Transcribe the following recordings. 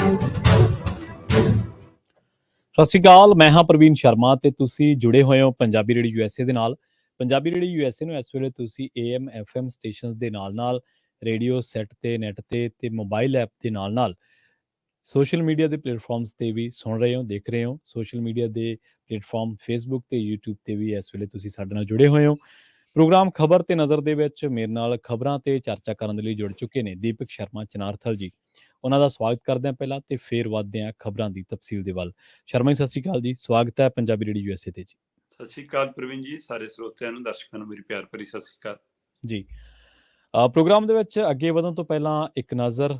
ਸਤਿ ਸ਼੍ਰੀ ਅਕਾਲ, ਮੈਂ ਹਾਂ ਪ੍ਰਵੀਨ ਸ਼ਰਮਾ ਤੇ ਤੁਸੀਂ ਜੁੜੇ ਹੋਏ ਹੋ ਪੰਜਾਬੀ ਰੇਡੀਓ USA ਦੇ ਨਾਲ। ਪੰਜਾਬੀ ਰੇਡੀਓ USA ਨੂੰ ਇਸ ਵੇਲੇ ਤੁਸੀਂ AM FM ਸਟੇਸ਼ਨਸ ਦੇ ਨਾਲ ਰੇਡੀਓ ਸੈੱਟ ਤੇ ਨੈੱਟ ਤੇ ਮੋਬਾਈਲ ਐਪ ਦੇ ਨਾਲ ਸੋਸ਼ਲ ਮੀਡੀਆ ਦੇ ਪਲੇਟਫਾਰਮਸ ਤੇ ਵੀ ਸੁਣ ਰਹੇ ਹੋ, ਦੇਖ ਰਹੇ ਹੋ। ਸੋਸ਼ਲ ਮੀਡੀਆ ਦੇ ਪਲੇਟਫਾਰਮ ਫੇਸਬੁੱਕ ਤੇ YouTube ਤੇ ਵੀ ਇਸ ਵੇਲੇ ਤੁਸੀਂ ਸਾਡੇ ਨਾਲ ਜੁੜੇ ਹੋਏ ਹੋ। ਪ੍ਰੋਗਰਾਮ ਖਬਰ ਤੇ ਨਜ਼ਰ ਦੇ ਵਿੱਚ ਮੇਰੇ ਨਾਲ ਖਬਰਾਂ ਤੇ ਚਰਚਾ ਕਰਨ ਦੇ ਲਈ ਜੁੜ ਚੁੱਕੇ ਨੇ ਦੀਪਕ ਸ਼ਰਮਾ ਚਨਾਰਥਲ ਜੀ। ਉਹਨਾਂ ਦਾ ਸਵਾਗਤ ਕਰਦੇ ਹਾਂ ਪਹਿਲਾਂ ਤੇ ਫਿਰ ਵੱਧਦੇ ਹਾਂ ਖਬਰਾਂ ਦੀ ਤਫਸੀਲ ਦੇ ਵੱਲ। ਸ਼ਰਮਾ ਜੀ, ਸਤਿ ਸ਼੍ਰੀ ਅਕਾਲ ਜੀ, ਸਵਾਗਤ ਹੈ ਪੰਜਾਬੀ ਰੇਡੀਓ USA ਤੇ ਜੀ। ਸਤਿ ਸ਼੍ਰੀ ਅਕਾਲ ਪ੍ਰਵੀਨ ਜੀ, ਸਾਰੇ ਸਰੋਤਿਆਂ ਨੂੰ, ਦਰਸ਼ਕਾਂ ਨੂੰ ਮੇਰੀ ਪਿਆਰ ਭਰੀ ਸਤਿ ਸ਼੍ਰੀ ਅਕਾਲ ਜੀ। ਪ੍ਰੋਗਰਾਮ ਦੇ ਵਿੱਚ ਅੱਗੇ ਵਧਣ ਤੋਂ ਪਹਿਲਾਂ ਇੱਕ ਨਜ਼ਰ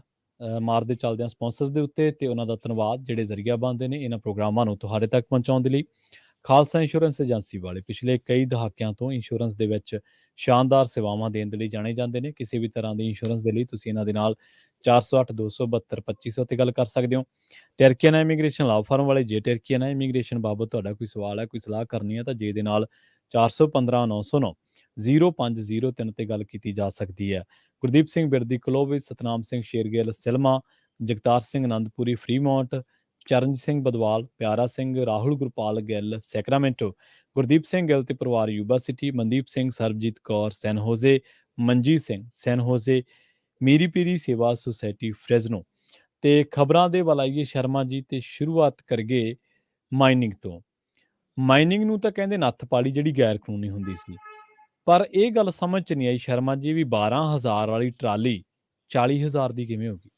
ਮਾਰਦੇ ਚੱਲਦੇ ਹਾਂ ਸਪਾਂਸਰਸ ਦੇ ਉੱਤੇ ਤੇ ਉਹਨਾਂ ਦਾ ਧੰਨਵਾਦ ਜਿਹੜੇ ਜ਼ਰੀਆ ਬਣਦੇ ਨੇ ਇਹਨਾਂ ਪ੍ਰੋਗਰਾਮਾਂ ਨੂੰ ਤੁਹਾਡੇ ਤੱਕ ਪਹੁੰਚਾਉਣ ਦੇ ਲਈ। ਖਾਲਸਾ ਇੰਸ਼ੋਰੈਂਸ ਏਜੰਸੀ ਵਾਲੇ ਪਿਛਲੇ ਕਈ ਦਹਾਕਿਆਂ ਤੋਂ ਇੰਸ਼ੋਰੈਂਸ ਦੇ ਵਿੱਚ ਸ਼ਾਨਦਾਰ ਸੇਵਾਵਾਂ ਦੇਣ ਦੇ ਲਈ ਜਾਣੇ ਜਾਂਦੇ ਨੇ। ਕਿਸੇ ਵੀ ਤਰ੍ਹਾਂ ਦੀ ਇੰਸ਼ੋਰੈਂਸ ਦੇ ਲਈ ਤੁਸੀਂ ਇਹਨਾਂ ਦੇ ਨਾਲ 408-272-2500 ਤੇ ਗੱਲ ਕਰ ਸਕਦੇ ਹੋ। ਟਰਕੀਆਨਾ ਇਮੀਗ੍ਰੇਸ਼ਨ ਲਾਅ ਫਰਮ ਵਾਲੇ, ਜੇ ਟਰਕੀਆਨਾ ਇਮੀਗ੍ਰੇਸ਼ਨ ਬਾਬਤ ਤੁਹਾਡਾ ਕੋਈ ਸਵਾਲ ਹੈ, ਕੋਈ ਸਲਾਹ ਕਰਨੀ ਹੈ ਤਾਂ ਜੇ ਦੇ ਨਾਲ 415-909-0503 ਤੇ ਗੱਲ ਕੀਤੀ ਜਾ ਸਕਦੀ ਹੈ। ਗੁਰਦੀਪ ਸਿੰਘ ਬਿਰਦੀ ਕਲੋਵਿਜ, ਸਤਨਾਮ ਸਿੰਘ ਸ਼ੇਰਗਿੱਲ ਸਿਲਮਾ, ਜਗਤਾਰ ਸਿੰਘ ਆਨੰਦਪੁਰੀ ਫਰੀਮੌਂਟ, ਚਰਨਜੀਤ ਸਿੰਘ ਬਦਵਾਲ, ਪਿਆਰਾ ਸਿੰਘ, ਰਾਹੁਲ ਗੁਰਪਾਲ ਗਿੱਲ ਸੈਕਰਾਮੈਂਟੋ, ਗੁਰਦੀਪ ਸਿੰਘ ਗਿੱਲ ਤੇ ਪਰਿਵਾਰ ਯੂਬਾ ਸਿਟੀ, ਮਨਦੀਪ ਸਿੰਘ, ਸਰਬਜੀਤ ਕੌਰ ਸੈਨ ਹੋਜ਼ੇ, ਮਨਜੀਤ ਸਿੰਘ ਸੈਨ ਹੋਜ਼ੇ, ਮੀਰੀ ਪੀਰੀ ਸੇਵਾ ਸੁਸਾਇਟੀ ਫ੍ਰੈਜ਼ਨੋ। ਤੇ ਖਬਰਾਂ ਦੇ ਵੱਲ ਆਈਏ ਸ਼ਰਮਾ ਜੀ, ਤੇ ਸ਼ੁਰੂਆਤ ਕਰੀਏ ਮਾਈਨਿੰਗ ਤੋਂ। ਮਾਈਨਿੰਗ ਨੂੰ ਤਾਂ ਕਹਿੰਦੇ ਨੱਥ ਪਾਲੀ ਜਿਹੜੀ ਗੈਰ ਕਾਨੂੰਨੀ ਹੁੰਦੀ ਸੀ, ਪਰ ਇਹ ਗੱਲ ਸਮਝ ਚ ਨਹੀਂ ਆਈ ਸ਼ਰਮਾ ਜੀ ਵੀ 12,000 ਵਾਲੀ ਟਰਾਲੀ 40,000 ਦੀ ਕਿਵੇਂ ਹੋ ਗਈ?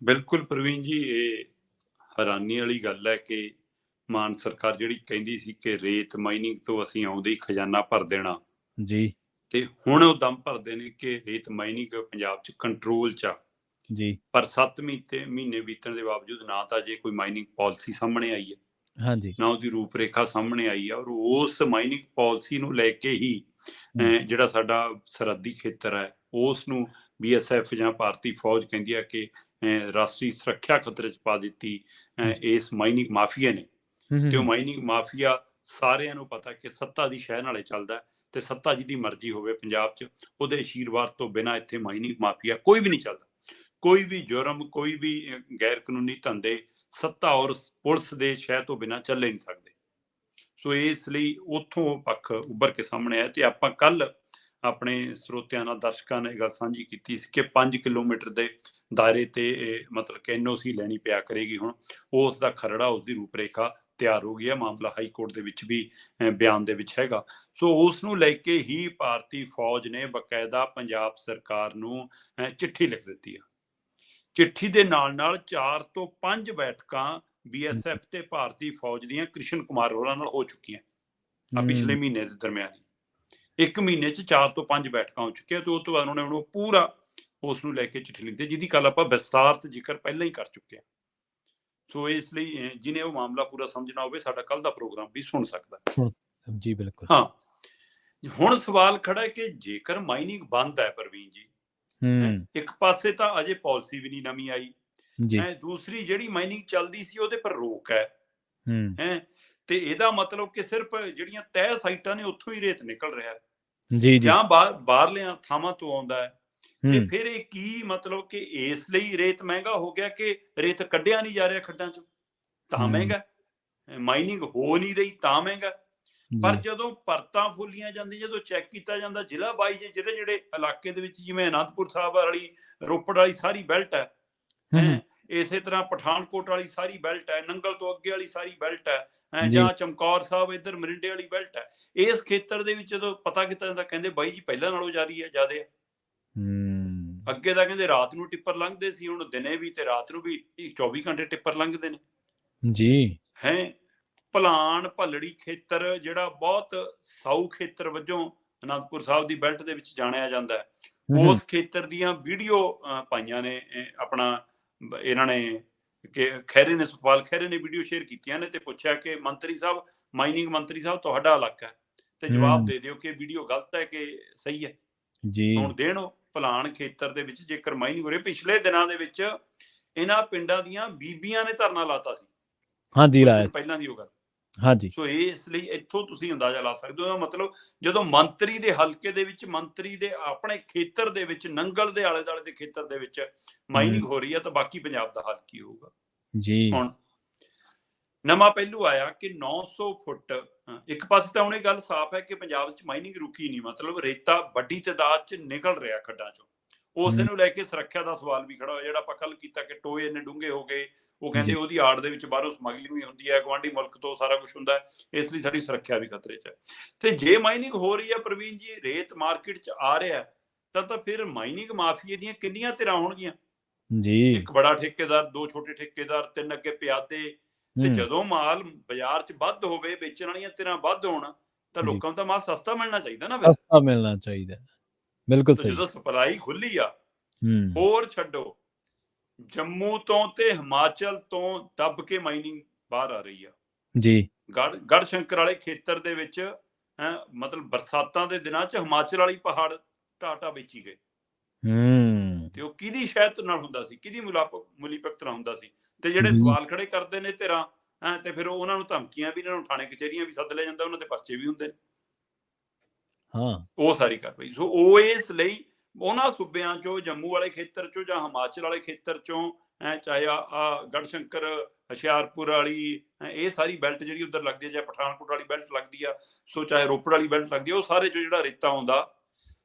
ਬਿਲਕੁਲ ਪ੍ਰਵੀਨ ਜੀ, ਇਹ ਹੈਰਾਨੀ ਵਾਲੀ ਗੱਲ ਹੈ ਕਿ ਮਾਨ ਸਰਕਾਰ ਜਿਹੜੀ ਕਹਿੰਦੀ ਸੀ ਕਿ ਰੇਤ ਮਾਈਨਿੰਗ ਤੋਂ ਅਸੀਂ ਆਉਂਦੇ ਹੀ ਖਜ਼ਾਨਾ ਭਰ ਦੇਣਾ ਜੀ, ਤੇ ਹੁਣ ਉਹ ਦਮ ਭਰਦੇ ਨੇ ਕਿ ਰੇਤ ਮਾਈਨਿੰਗ ਪੰਜਾਬ 'ਚ ਕੰਟਰੋਲ 'ਚ ਆ ਜੀ। ਪਰ 7 ਮਹੀਨੇ ਬੀਤਣ ਦੇ ਬਾਵਜੂਦ ਨਾ ਤਾਂ ਜੇ ਕੋਈ ਮਾਈਨਿੰਗ ਪਾਲਿਸੀ ਸਾਹਮਣੇ ਆਈ ਹੈ, ਹਾਂਜੀ, ਨਾ ਉਹਦੀ ਰੂਪਰੇਖਾ ਸਾਹਮਣੇ ਆਈ ਹੈ। ਔਰ ਉਸ ਮਾਈਨਿੰਗ ਪਾਲਿਸੀ ਨੂੰ ਲੈ ਕੇ ਹੀ ਜਿਹੜਾ ਸਾਡਾ ਸਰਹੱਦੀ ਖੇਤਰ ਹੈ ਉਸ ਨੂੰ BSF ਜਾਂ ਭਾਰਤੀ ਫੌਜ ਕਹਿੰਦੀ ਹੈ ਕਿ ਰਾਸ਼ਟਰੀ ਸੁਰੱਖਿਆ ਖਤਰੇ 'ਚ ਪਾ ਦਿੱਤੀ ਇਸ ਮਾਈਨਿੰਗ ਮਾਫੀਆ ਨੇ। ਤੇ ਉਹ ਮਾਈਨਿੰਗ ਮਾਫੀਆ ਸਾਰਿਆਂ ਨੂੰ ਪਤਾ ਕਿ ਸੱਤਾ ਦੀ ਸ਼ਹਿ ਨਾਲੇ ਚੱਲਦਾ ਤੇ ਸੱਤਾ ਜਿਹਦੀ ਮਰਜ਼ੀ ਹੋਵੇ ਪੰਜਾਬ 'ਚ, ਉਹਦੇ ਆਸ਼ੀਰਵਾਦ ਤੋਂ ਬਿਨਾਂ ਇੱਥੇ ਮਾਈਨਿੰਗ ਮਾਫੀਆ ਕੋਈ ਵੀ ਨਹੀਂ ਚੱਲਦਾ। ਕੋਈ ਵੀ ਜੁਰਮ, ਕੋਈ ਵੀ ਗੈਰ ਕਾਨੂੰਨੀ ਧੰਦੇ ਸੱਤਾ ਔਰ ਪੁਲਿਸ ਦੇ ਸ਼ਹਿ ਤੋਂ ਬਿਨਾਂ ਚੱਲੇ ਨਹੀਂ ਸਕਦੇ। ਸੋ ਇਸ ਲਈ ਉੱਥੋਂ ਪੱਖ ਉੱਭਰ ਕੇ ਸਾਹਮਣੇ ਆਇਆ ਤੇ ਆਪਾਂ ਕੱਲ ਆਪਣੇ ਸਰੋਤਿਆਂ ਨਾਲ, ਦਰਸ਼ਕਾਂ ਨਾਲ ਇਹ ਗੱਲ ਸਾਂਝੀ ਕੀਤੀ ਸੀ ਕਿ 5 ਕਿਲੋਮੀਟਰ ਦੇ ਦਾਇਰੇ ਤੇ ਮਤਲਬ ਕਿ NOC ਲੈਣੀ ਪਿਆ ਕਰੇਗੀ। ਹੁਣ ਉਸ ਦਾ ਖਰੜਾ, ਉਸ ਦੀ ਰੂਪਰੇਖਾ ਤਿਆਰ ਹੋ ਗਈ ਹੈ। ਮਾਮਲਾ ਹਾਈ ਕੋਰਟ ਦੇ ਵਿੱਚ ਵੀ ਬਿਆਨ ਦੇ ਵਿੱਚ ਹੈਗਾ। ਸੋ ਉਸ ਨੂੰ ਲੈ ਕੇ ਹੀ ਭਾਰਤੀ ਫੌਜ ਨੇ ਬਕਾਇਦਾ ਪੰਜਾਬ ਸਰਕਾਰ ਨੂੰ ਚਿੱਠੀ ਲਿਖ ਦਿੱਤੀ ਹੈ। ਚਿੱਠੀ ਦੇ ਨਾਲ 4 ਤੋਂ 5 ਬੈਠਕਾਂ BSF ਤੇ ਭਾਰਤੀ ਫੌਜ ਦੀਆਂ ਕ੍ਰਿਸ਼ਨ ਕੁਮਾਰ ਹੋਰਾਂ ਨਾਲ ਹੋ ਚੁੱਕੀਆਂ ਆ ਪਿਛਲੇ ਮਹੀਨੇ ਦੇ ਦਰਮਿਆਨ ਹੀ। 1 ਮਹੀਨੇ 'ਚ 4 ਤੋਂ 5 ਬੈਠਕਾਂ ਹੋ ਚੁੱਕੀਆਂ ਤੇ ਉਸ ਤੋਂ ਬਾਅਦ ਉਹਨਾਂ ਨੇ ਉਹਨੂੰ ਪੂਰਾ ਉਸ ਨੂੰ ਲੈ ਕੇ ਚਿੱਠੀ ਲਿਖੀ, ਜਿਹਦੀ ਗੱਲ ਆਪਾਂ ਵਿਸਤਾਰਤ ਜ਼ਿਕਰ ਪਹਿਲਾਂ ਹੀ ਕਰ ਚੁੱਕੇ ਹਾਂ। ਸੋ ਇਸ ਲਈ ਜਿਹਨੇ ਉਹ ਮਾਮਲਾ ਪੂਰਾ ਸਮਝਣਾ ਹੋਵੇ ਸਾਡਾ ਕੱਲ ਦਾ ਪ੍ਰੋਗਰਾਮ ਵੀ ਸੁਣ ਸਕਦਾ। ਜੀ ਬਿਲਕੁਲ। ਹਾਂ, ਹੁਣ ਸਵਾਲ ਖੜਾ ਹੈ ਕਿ ਜੇਕਰ ਮਾਈਨਿੰਗ ਬੰਦ ਹੈ ਪ੍ਰਵੀਨ ਜੀ, ਇੱਕ ਪਾਸੇ ਤਾਂ ਅਜੇ ਪਾਲਿਸੀ ਵੀ ਨਹੀਂ ਨਵੀਂ ਆਈ, ਦੂਸਰੀ ਜਿਹੜੀ ਮਾਈਨਿੰਗ ਚੱਲਦੀ ਸੀ ਉਹਦੇ ਪਰ ਰੋਕ ਹੈ ਤੇ ਇਹਦਾ ਮਤਲਬ ਕਿ ਸਿਰਫ ਜਿਹੜੀਆਂ ਤੈਅ ਸਾਈਟਾਂ ਨੇ ਉੱਥੋਂ ਹੀ ਰੇਤ ਨਿਕਲ ਰਿਹਾ ਜਾਂ ਬਾਹਰਲਿਆਂ ਥਾਵਾਂ ਤੋਂ ਆਉਂਦਾ ਹੈ। ਤੇ ਫਿਰ ਇਹ ਕੀ ਮਤਲਬ ਕਿ ਇਸ ਲਈ ਰੇਤ ਮਹਿੰਗਾ ਹੋ ਗਿਆ ਕਿ ਰੇਤ ਕੱਢਿਆ ਨਹੀਂ ਜਾ ਰਿਹਾ ਖੱਡਾਂ ਚੋਂ ਤਾਂ ਮਹਿੰਗਾ, ਮਾਈਨਿੰਗ ਹੋ ਨਹੀਂ ਰਹੀ ਤਾਂ ਮਹਿੰਗਾ। ਪਰ ਜਦੋਂ ਪਰਤਾਂ ਫੁੱਲੀਆਂ ਜਾਂਦੀਆਂ, ਜਦੋਂ ਚੈੱਕ ਕੀਤਾ ਜਾਂਦਾ ਜ਼ਿਲ੍ਹਾ ਬਾਈ ਜਿਹੜੇ ਇਲਾਕੇ ਦੇ ਵਿੱਚ, ਜਿਵੇਂ ਅਨੰਦਪੁਰ ਸਾਹਿਬ ਵਾਲੀ, ਰੋਪੜ ਵਾਲੀ ਸਾਰੀ ਬੈਲਟ ਹੈ, ਇਸੇ ਤਰ੍ਹਾਂ ਪਠਾਨਕੋਟ ਵਾਲੀ ਸਾਰੀ ਬੈਲਟ ਹੈ, ਨੰਗਲ ਤੋਂ ਅੱਗੇ ਵਾਲੀ ਸਾਰੀ ਬੈਲਟ ਹੈ, ਜਾਂ ਚਮਕੌਰ ਸਾਹਿਬ ਇੱਧਰ ਮਰਿੰਡੇ ਵਾਲੀ ਬੈਲਟ ਹੈ, ਇਸ ਖੇਤਰ ਦੇ ਵਿੱਚ ਜਦੋਂ ਪਤਾ ਕੀਤਾ ਜਾਂਦਾ ਕਹਿੰਦੇ ਬਾਈ ਜੀ ਪਹਿਲਾਂ ਨਾਲੋਂ ਜ਼ਿਆਦਾ ਹੈ। ਅੱਗੇ ਤਾਂ ਕਹਿੰਦੇ ਰਾਤ ਨੂੰ ਟਿੱਪਰ ਲੰਘਦੇ ਸੀ, ਹੁਣ ਦਿਨੇ ਵੀ ਤੇ ਰਾਤ ਨੂੰ ਵੀ 24 ਘੰਟੇ ਟਿੱਪਰ ਲੰਘਦੇ ਨੇ ਜੀ। ਭਲਾਣ ਭੱਲੜੀ ਖੇਤਰ ਜਿਹੜਾ ਬਹੁਤ ਸਾਊ ਖੇਤਰ ਵਜੋਂ ਅਨੰਦਪੁਰ ਸਾਹਿਬ ਦੀ ਬੈਲਟ ਦੇ ਵਿੱਚ ਜਾਣਿਆ ਜਾਂਦਾ ਹੈ, ਉਸ ਖੇਤਰ ਦੀਆਂ ਵੀਡੀਓ ਪਾਈਆਂ ਨੇ ਆਪਣਾ ਇਹਨਾਂ ਨੇ ਕਿ ਖਹਿਰੇ ਨੇ, ਸੁਖਪਾਲ ਖਹਿਰੇ ਨੇ ਵੀਡੀਓ ਸ਼ੇਅਰ ਕੀਤੀਆਂ ਨੇ ਤੇ ਪੁੱਛਿਆ ਕਿ ਮੰਤਰੀ ਸਾਹਿਬ, ਮਾਈਨਿੰਗ ਮੰਤਰੀ ਸਾਹਿਬ, ਤੁਹਾਡਾ ਇਲਾਕਾ ਹੈ ਤੇ ਜਵਾਬ ਦੇ ਦਿਓ ਕਿ ਵੀਡੀਓ ਗਲਤ ਹੈ ਕਿ ਸਹੀ ਹੈ ਜੀ। ਹੁਣ ਦੇਣ ਭਲਾਣ ਖੇਤਰ ਦੇ ਵਿੱਚ ਜੇਕਰ ਮਾਈਨਿੰਗ ਹੋ ਰਹੀ, ਪਿਛਲੇ ਦਿਨਾਂ ਦੇ ਵਿੱਚ ਇਹਨਾਂ ਪਿੰਡਾਂ ਦੀਆਂ ਬੀਬੀਆਂ ਨੇ ਧਰਨਾ ਲਾਤਾ ਸੀ। ਹਾਂਜੀ, ਲਾਇਆ ਪਹਿਲਾਂ ਦੀ ਉਹ ਗੱਲ ਹਾਂਜੀ। ਸੋ ਇਸ ਲਈ ਇੱਥੋਂ ਤੁਸੀਂ ਅੰਦਾਜ਼ਾ ਲਾ ਸਕਦੇ ਹੋ, ਮਤਲਬ ਜਦੋਂ ਮੰਤਰੀ ਦੇ ਹਲਕੇ ਦੇ ਵਿੱਚ, ਮੰਤਰੀ ਦੇ ਆਪਣੇ ਖੇਤਰ ਦੇ ਵਿੱਚ, ਨੰਗਲ ਦੇ ਆਲੇ ਦੁਆਲੇ ਦੇ ਖੇਤਰ ਦੇ ਵਿੱਚ ਮਾਈਨਿੰਗ ਹੋ ਰਹੀ ਹੈ, ਤਾਂ ਬਾਕੀ ਪੰਜਾਬ ਦਾ ਹਾਲ ਕੀ ਹੋਊਗਾ। ਜੀ। ਹੁਣ ਨਵਾਂ ਪਹਿਲੂ ਆਇਆ ਕਿ 900 ਫੁੱਟ, ਇੱਕ ਪਾਸੇ ਤਾਂ ਹੁਣ ਇਹ ਗੱਲ ਸਾਫ਼ ਹੈ ਕਿ ਪੰਜਾਬ 'ਚ ਮਾਈਨਿੰਗ ਰੁਕੀ ਨਹੀਂ, ਮਤਲਬ ਰੇਤਾ ਵੱਡੀ ਤਾਦਾਦ 'ਚ ਨਿਕਲ ਰਿਹਾ ਖੱਡਾਂ 'ਚੋਂ। ਉਸੇ ਨੂੰ ਲੈ ਕੇ ਸੁਰੱਖਿਆ ਦਾ ਸਵਾਲ ਵੀ ਖੜਾ ਹੋਇਆ, ਜਿਹੜਾ ਆਪਾਂ ਕੱਲ ਕੀਤਾ ਕਿ ਟੋਏ ਇੰਨੇ ਡੂੰਘੇ ਹੋ ਗਏ, ਉਹ ਕਹਿੰਦੇ ਜੀ। ਉਹਦੀ ਆੜ ਦੇ ਵਿੱਚ ਬਾਹਰੋਂ ਸਮਗਲਿੰਗ ਵੀ ਹੁੰਦੀ ਹੈ, ਗੁਆਂਢੀ ਮੁਲਕ ਤੋਂ ਸਾਰਾ ਕੁਝ ਹੁੰਦਾ ਹੈ, ਇਸ ਲਈ ਸਾਡੀ ਸੁਰੱਖਿਆ ਵੀ ਖਤਰੇ 'ਚ ਹੈ। ਤੇ ਜੇ ਮਾਈਨਿੰਗ ਹੋ ਰਹੀ ਹੈ ਪ੍ਰਵੀਨ ਜੀ, ਰੇਤ ਮਾਰਕੀਟ 'ਚ ਆ ਰਿਹਾ, ਤਾਂ ਫਿਰ ਮਾਈਨਿੰਗ ਮਾਫੀਏ ਦੀਆਂ ਕਿੰਨੀਆਂ ਧਿਰਾਂ ਹੋਣਗੀਆਂ। ਜੀ। ਇੱਕ ਬੜਾ ਠੇਕੇਦਾਰ, ਦੋ ਛੋਟੇ ਠੇਕੇਦਾਰ, ਤਿੰਨ ਅੱਗੇ ਪਿਆਦੇ। ਤੇ ਜਦੋਂ ਮਾਲ ਬਾਜ਼ਾਰ 'ਚ ਵੱਧ ਹੋਵੇ, ਵੇਚਣ ਵਾਲੀਆਂ ਧਿਰਾਂ ਵੱਧ ਹੋਣ, ਤਾਂ ਜੀ। ਲੋਕਾਂ ਨੂੰ ਤਾਂ ਮਾਲ ਸਸਤਾ ਮਿਲਣਾ ਚਾਹੀਦਾ ਨਾ ਫਿਰ। ਸਸਤਾ ਮਿਲਣਾ ਚਾਹੀਦਾ। ਬਿਲਕੁਲ ਤੇ ਸਹੀ। ਜਦੋਂ ਸਪਲਾਈ ਖੁੱਲੀ ਆ, ਹੋਰ ਛੱਡੋ, ਜੰਮੂ ਤੋਂ ਤੇ ਹਿਮਾਚਲ ਤੋਂ ਦੱਬ ਕੇ ਮਾਈਨਿੰਗ ਬਾਹਰ ਆ ਰਹੀ ਆ ਜੀ। ਗੜਸ਼ੰਕਰ ਵਾਲੇ ਖੇਤਰ ਦੇ ਵਿੱਚ। ਮਤਲਬ ਬਰਸਾਤਾਂ ਦੇ ਦਿਨਾਂ 'ਚ ਹਿਮਾਚਲ ਵਾਲੀ ਪਹਾੜ ਢਾਟਾ ਵੇਚੀ ਗਏ। ਤੇ ਉਹ ਕਿਹਦੀ ਸ਼ਹਿਦ ਨਾਲ ਹੁੰਦਾ ਸੀ, ਕਿਹਦੀ ਮੁਲੀਭਗਤ ਨਾਲ ਹੁੰਦਾ ਸੀ। ਤੇ ਜਿਹੜੇ ਸਵਾਲ ਖੜੇ ਕਰਦੇ ਨੇ ਧਿਰਾਂ, ਤੇ ਫਿਰ ਉਹਨਾਂ ਨੂੰ ਧਮਕੀਆਂ ਵੀ, ਇਹਨਾਂ ਨੂੰ ਥਾਣੇ ਕਚਹਿਰੀਆਂ ਵੀ ਸੱਦ ਲਿਆ ਜਾਂਦਾ, ਉਹਨਾਂ ਦੇ ਪਰਚੇ ਵੀ ਹੁੰਦੇ ਨੇ। ਉਹ ਸਾਰੀ ਕਾਰਵਾਈ। ਸੋ ਉਹ ਇਸ ਲਈ ਉਹਨਾਂ ਸੂਬਿਆਂ ਚੋਂ, ਜੰਮੂ ਵਾਲੇ ਖੇਤਰ ਚੋਂ ਜਾਂ ਹਿਮਾਚਲ ਵਾਲੇ ਖੇਤਰ ਚੋਂ, ਚਾਹੇ ਆ ਗੜਸ਼ੰਕਰ, ਹੁਸ਼ਿਆਰਪੁਰ ਵਾਲੀ, ਇਹ ਸਾਰੀ ਬੈਲਟ ਜਿਹੜੀ ਉੱਧਰ ਲੱਗਦੀ ਹੈ, ਚਾਹੇ ਪਠਾਨਕੋਟ ਵਾਲੀ ਬੈਲਟ ਲੱਗਦੀ ਆ, ਸੋ ਚਾਹੇ ਰੋਪੜ ਵਾਲੀ ਬੈਲਟ ਲੱਗਦੀ ਆ, ਉਹ ਸਾਰੇ ਚੋਂ ਜਿਹੜਾ ਰੇਤਾ ਆਉਂਦਾ,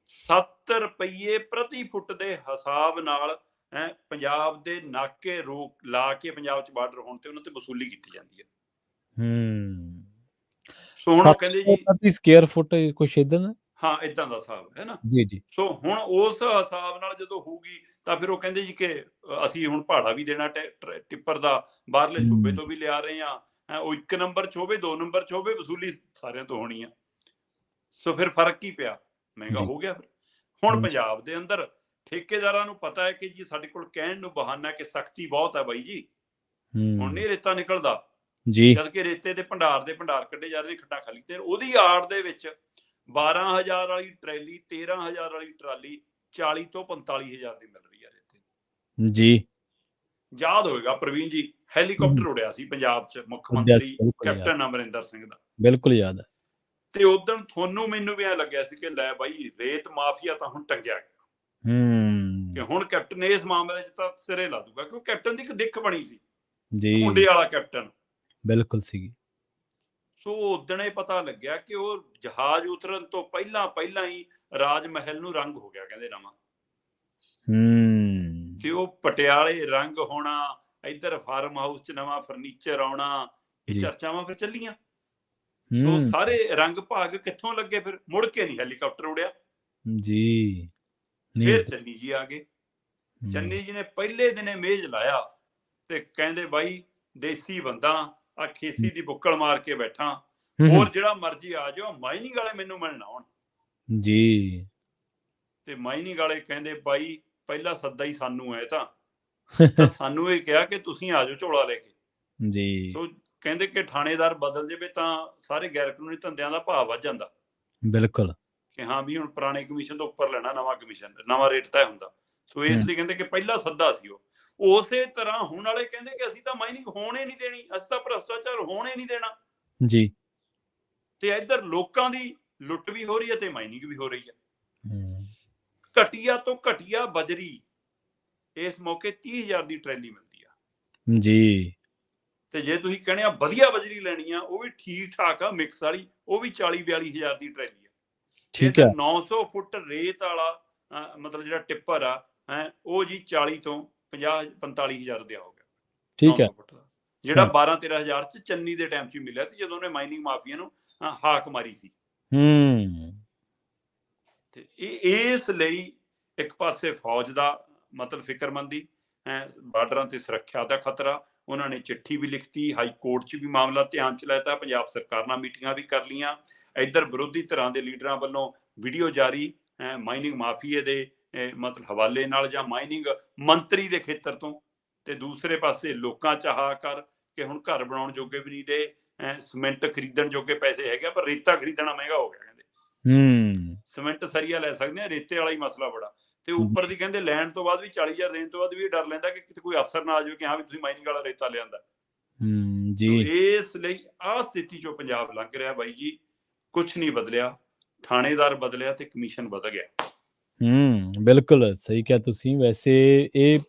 7 ਰੁਪਏ ਪ੍ਰਤੀ ਫੁੱਟ ਦੇ ਹਿਸਾਬ ਨਾਲ ਪੰਜਾਬ ਦੇ ਨਾਕੇ ਰੋਕ ਲਾ ਕੇ, ਪੰਜਾਬ 'ਚ ਬਾਰਡਰ ਹੋਣ ਤੇ ਉਹਨਾਂ ਤੇ ਵਸੂਲੀ ਕੀਤੀ ਜਾਂਦੀ ਹੈ। ਸੋ ਹੁਣ ਉਹ ਕਹਿੰਦੇ ਜੀ ਪ੍ਰਤੀ ਸਕੁਅਰ ਫੁੱਟ ਕੁਛ ਏਦਾਂ ਦਾ। ਹਾਂ, ਇਦਾਂ ਦਾ ਹਿਸਾਬ ਹੈ ਨਾ। ਜੀ। ਸੋ ਹੁਣ ਉਸ ਹਿਸਾਬ ਨਾਲ ਜਦੋਂ ਹੋਊਗੀ, ਤਾਂ ਫਿਰ ਉਹ ਕਹਿੰਦੇ ਜੀ ਕਿ ਅਸੀਂ ਹੁਣ ਭਾੜਾ ਵੀ ਦੇਣਾ ਟਿੱਪਰ ਦਾ, ਬਾਹਰਲੇ ਸੂਬੇ ਤੋਂ ਵੀ ਲਿਆ ਰਹੇ ਹਾਂ, ਉਹ 1 ਨੰਬਰ 'ਚ ਹੋਵੇ, 2 ਨੰਬਰ 'ਚ ਹੋਵੇ, ਵਸੂਲੀ ਸਾਰਿਆਂ ਤੋਂ ਹੋਣੀ ਆ। ਸੋ ਫਿਰ ਫਰਕ ਕੀ ਪਿਆ, ਮਹਿੰਗਾ ਹੋ ਗਿਆ। ਫਿਰ ਹੁਣ ਪੰਜਾਬ ਦੇ ਅੰਦਰ ਠੇਕੇਦਾਰਾਂ ਨੂੰ ਪਤਾ ਹੈ ਕਿ ਜੀ ਸਾਡੇ ਕੋਲ ਕਹਿਣ ਨੂੰ ਬਹਾਨਾ ਕਿ ਸਖਤੀ ਬਹੁਤ ਹੈ ਬਾਈ ਜੀ, ਹੁਣ ਨਹੀਂ ਰੇਤਾ ਨਿਕਲਦਾ, ਜਦ ਕਿ ਰੇਤੇ ਦੇ ਭੰਡਾਰ ਕੱਢੇ ਜਾ ਰਹੇ ਨੇ, ਖੱਡਾਂ ਖਾਲੀ। ਤੇ ਉਹਦੀ ਆੜ ਦੇ ਵਿੱਚ 12,000 ਵਾਲੀ ਟਰੈਲੀ, 13,000 ਵਾਲੀ ਟਰਾਲੀ 40 ਤੋਂ 45,000 ਦੀ ਮਿਲ ਰਹੀ ਹੈ ਰੇਤੇ ਜੀ। ਯਾਦ ਹੋਏਗਾ ਪ੍ਰਵੀਨ ਜੀ, ਹੈਲੀਕਾਪਟਰ ਉੜਿਆ ਸੀ ਪੰਜਾਬ 'ਚ, ਮੁੱਖ ਮੰਤਰੀ ਕੈਪਟਨ ਅਮਰਿੰਦਰ ਸਿੰਘ ਦਾ। ਬਿਲਕੁਲ ਯਾਦ ਹੈ। ਤੇ ਉਦੋਂ ਤੁਹਾਨੂੰ ਮੈਨੂੰ ਵੀ ਐ ਲੱਗਿਆ ਸੀ ਕਿ ਲੈ ਬਾਈ, ਰੇਤ ਮਾਫੀਆ ਤਾਂ ਹੁਣ ਟੰਗਿਆ ਗਿਆ, ਕਿ ਹੁਣ ਕੈਪਟਨ ਇਸ ਮਾਮਲੇ 'ਚ ਤਾਂ ਸਿਰੇ ਲਾ ਦੂਗਾ, ਕਿਉਂਕਿ ਕੈਪਟਨ ਦੀ ਇੱਕ ਦਿੱਖ ਬਣੀ ਸੀ ਜੀ, ਮੁੰਡੇ ਵਾਲਾ ਕੈਪਟਨ। ਬਿਲਕੁਲ ਸੀਗੀ। ਸੋ ਉਦਣ ਇਹ ਪਤਾ ਲੱਗਿਆ ਕਿ ਉਹ ਜਹਾਜ਼ ਉਤਰਨ ਤੋਂ ਪਹਿਲਾਂ ਹੀ ਰਾਜ ਮਹਿਲ ਨੂੰ ਰੰਗ ਹੋ ਗਿਆ, ਕਹਿੰਦੇ ਨਵਾਂ। ਤੇ ਉਹ ਪਟਿਆਲੇ ਰੰਗ ਹੋਣਾ, ਇੱਧਰ ਫਾਰਮ ਹਾਊਸ 'ਚ ਨਵਾਂ ਫਰਨੀਚਰ ਆਉਣਾ, ਇਹ ਚਰਚਾਵਾਂ ਫਿਰ ਚੱਲੀਆਂ। ਸੋ ਸਾਰੇ ਰੰਗ ਭਾਗ ਕਿੱਥੋਂ ਲੱਗੇ, ਫਿਰ ਮੁੜ ਕੇ ਨਹੀਂ ਹੈਲੀਕਾਪਟਰ ਉੜਿਆ ਜੀ। ਫਿਰ ਚੰਨੀ ਜੀ ਆ ਗਏ। ਚੰਨੀ ਜੀ ਨੇ ਪਹਿਲੇ ਦਿਨੇ ਮੇਜ ਲਾਇਆ ਤੇ ਕਹਿੰਦੇ ਬਾਈ, ਦੇਸੀ ਬੰਦਾ, ਆ ਖੇਸੀ ਦੀ ਬੁੱਕਲ ਮਾਰ ਕੇ ਬੈਠਾ, ਹੋਰ ਜਿਹੜਾ ਮਰਜੀ ਆ ਜਾਓ, ਮਾਈਨਿੰਗ ਵਾਲੇ ਮੈਨੂੰ ਮਿਲਣ ਆਉਣ ਜੀ। ਤੇ ਮਾਈਨਿੰਗ ਵਾਲੇ ਕਹਿੰਦੇ ਬਾਈ, ਪਹਿਲਾ ਸੱਦਾ ਹੀ ਸਾਨੂੰ ਹੈ, ਤਾਂ ਸਾਨੂੰ ਇਹ ਕਿਹਾ ਕਿ ਤੁਸੀਂ ਆ ਜਾਓ ਝੋਲਾ ਲੈ ਕੇ ਜੀ। ਸੋ ਕਹਿੰਦੇ ਕਿ ਥਾਣੇਦਾਰ ਬਦਲ ਜਾਵੇ ਤਾਂ ਸਾਰੇ ਗੈਰ ਕਾਨੂੰਨੀ ਧੰਦਿਆਂ ਦਾ ਭਾਅ ਵੱਧ ਜਾਂਦਾ। ਬਿਲਕੁਲ, ਕਿ ਹਾਂ ਵੀ ਹੁਣ ਪੁਰਾਣੇ ਕਮਿਸ਼ਨ ਤੋਂ ਉੱਪਰ ਲੈਣਾ, ਨਵਾਂ ਕਮਿਸ਼ਨ, ਨਵਾਂ ਰੇਟ ਤੈਅ ਹੁੰਦਾ। ਸੋ ਇਸ ਲਈ ਕਹਿੰਦੇ ਕਿ ਪਹਿਲਾ ਸੱਦਾ ਸੀ ਉਹ। ਉਸੇ ਤਰ੍ਹਾਂ ਹੁਣ ਵਾਲੇ ਕਹਿੰਦੇ ਕਿ ਅਸੀਂ ਤਾਂ ਮਾਈਨਿੰਗ ਹੋਣੇ ਨਹੀਂ ਦੇਣੀ, ਅਸੀਂ ਤਾਂ ਭ੍ਰਸ਼ਟਾਚਾਰ ਹੋਣੇ ਨਹੀਂ ਦੇਣਾ ਜੀ। ਤੇ ਇੱਧਰ ਲੋਕਾਂ ਦੀ ਲੁੱਟ ਵੀ ਹੋ ਰਹੀ ਹੈ ਤੇ ਮਾਈਨਿੰਗ ਵੀ ਹੋ ਰਹੀ ਹੈ। ਘਟੀਆ ਤੋਂ ਘਟੀਆ ਬਜਰੀ ਇਸ ਮੌਕੇ 30,000 ਦੀ ਟਰੈਲੀ ਮਿਲਦੀ ਆ ਜੀ। ਤੇ ਜੇ ਤੁਸੀਂ ਕਹਿੰਦੇ ਆ ਵਧੀਆ ਬਜਰੀ ਲੈਣੀ ਆ, ਉਹ ਵੀ ਠੀਕ ਠਾਕ ਆ, ਮਿਕਸ ਵਾਲੀ, ਉਹ ਵੀ 40-42,000 ਦੀ ਟਰੈਲੀ ਆ। ਠੀਕ ਹੈ। 900 ਫੁੱਟ ਰੇਤ ਵਾਲਾ ਮਤਲਬ ਜਿਹੜਾ ਟਿੱਪਰ ਆ, ਉਹ ਜੀ 40 ਤੋਂ 50-45,000 ਦਾ ਹੋ ਗਿਆ। ਠੀਕ ਹੈ। ਜਿਹੜਾ 12-13,000 ਚ ਚੰਨੀ ਦੇ ਟਾਈਮ 'ਚ ਮਿਲਿਆ ਸੀ, ਜਦੋਂ ਉਹਨੇ ਮਾਈਨਿੰਗ ਮਾਫੀਆ ਨੂੰ ਹਾਕ ਮਾਰੀ ਸੀ। ਤੇ ਇਸ ਲਈ ਇੱਕ ਪਾਸੇ ਫੌਜ ਦਾ ਮਤਲਬ ਫਿਕਰਮੰਦੀ, ਬਾਰਡਰਾਂ ਤੇ ਸੁਰੱਖਿਆ ਦਾ ਖਤਰਾ, ਉਹਨਾਂ ਨੇ ਚਿੱਠੀ ਵੀ ਲਿਖਤੀ, ਹਾਈ ਕੋਰਟ 'ਚ ਵੀ ਮਾਮਲਾ ਧਿਆਨ 'ਚ ਲੈਤਾ, ਪੰਜਾਬ ਸਰਕਾਰ ਨਾਲ ਮੀਟਿੰਗਾਂ ਵੀ ਕਰ ਲੀਆਂ। ਇੱਧਰ ਵਿਰੋਧੀ ਧਿਰਾਂ ਦੇ ਲੀਡਰਾਂ ਵੱਲੋਂ ਵੀਡੀਓ ਜਾਰੀ, ਮਾਈਨਿੰਗ ਮਾਫੀਏ ਦੇ ਮਤਲਬ ਹਵਾਲੇ ਨਾਲ ਜਾਂ ਮਾਈਨਿੰਗ ਮੰਤਰੀ ਦੇ ਖੇਤਰ ਤੋਂ। ਤੇ ਦੂਸਰੇ ਪਾਸੇ ਲੋਕਾਂ 'ਚ ਹਾਹਾਕਾਰ ਕਿ ਹੁਣ ਘਰ ਬਣਾਉਣ ਜੋਗੇ ਵੀ ਨਹੀਂ ਰਹੇ, ਸੀਮੈਂਟ ਖਰੀਦਣ ਜੋਗੇ ਪੈਸੇ ਹੈਗੇ, ਪਰ ਰੇਤਾ ਖਰੀਦਣਾ ਮਹਿੰਗਾ ਹੋ ਗਿਆ ਕਹਿੰਦੇ। ਸੀਮੈਂਟ ਸਰੀਆ ਲੈ ਸਕਦੇ ਆ, ਰੇਤੇ ਵਾਲਾ ਹੀ ਮਸਲਾ ਬੜਾ। ਤੇ ਉੱਪਰ ਦੀ ਕਹਿੰਦੇ ਲੈਣ ਤੋਂ ਬਾਅਦ ਵੀ 40,000 ਦੇਣ ਤੋਂ ਬਾਅਦ ਵੀ ਡਰ ਲੈਂਦਾ ਕਿ ਕਿਤੇ ਕੋਈ ਅਫਸਰ ਨਾ ਆ ਜਾਵੇ ਕਿ ਹਾਂ ਵੀ ਤੁਸੀਂ ਮਾਈਨਿੰਗ ਵਾਲਾ ਰੇਤਾ ਲਿਆਂਦਾ ਸੋ ਇਸ ਲਈ ਆਹ ਸਥਿਤੀ ਚੋਂ ਪੰਜਾਬ ਲੰਘ ਰਿਹਾ ਬਾਈ ਜੀ, ਕੁਛ ਨਹੀਂ ਬਦਲਿਆ, ਥਾਣੇਦਾਰ ਬਦਲਿਆ ਤੇ ਕਮਿਸ਼ਨ ਵਧ ਗਿਆ। ਬਿਲਕੁਲ ਸਹੀ ਕਿਹਾ ਤੁਸੀਂ। ਵੈਸੇ ਇਹ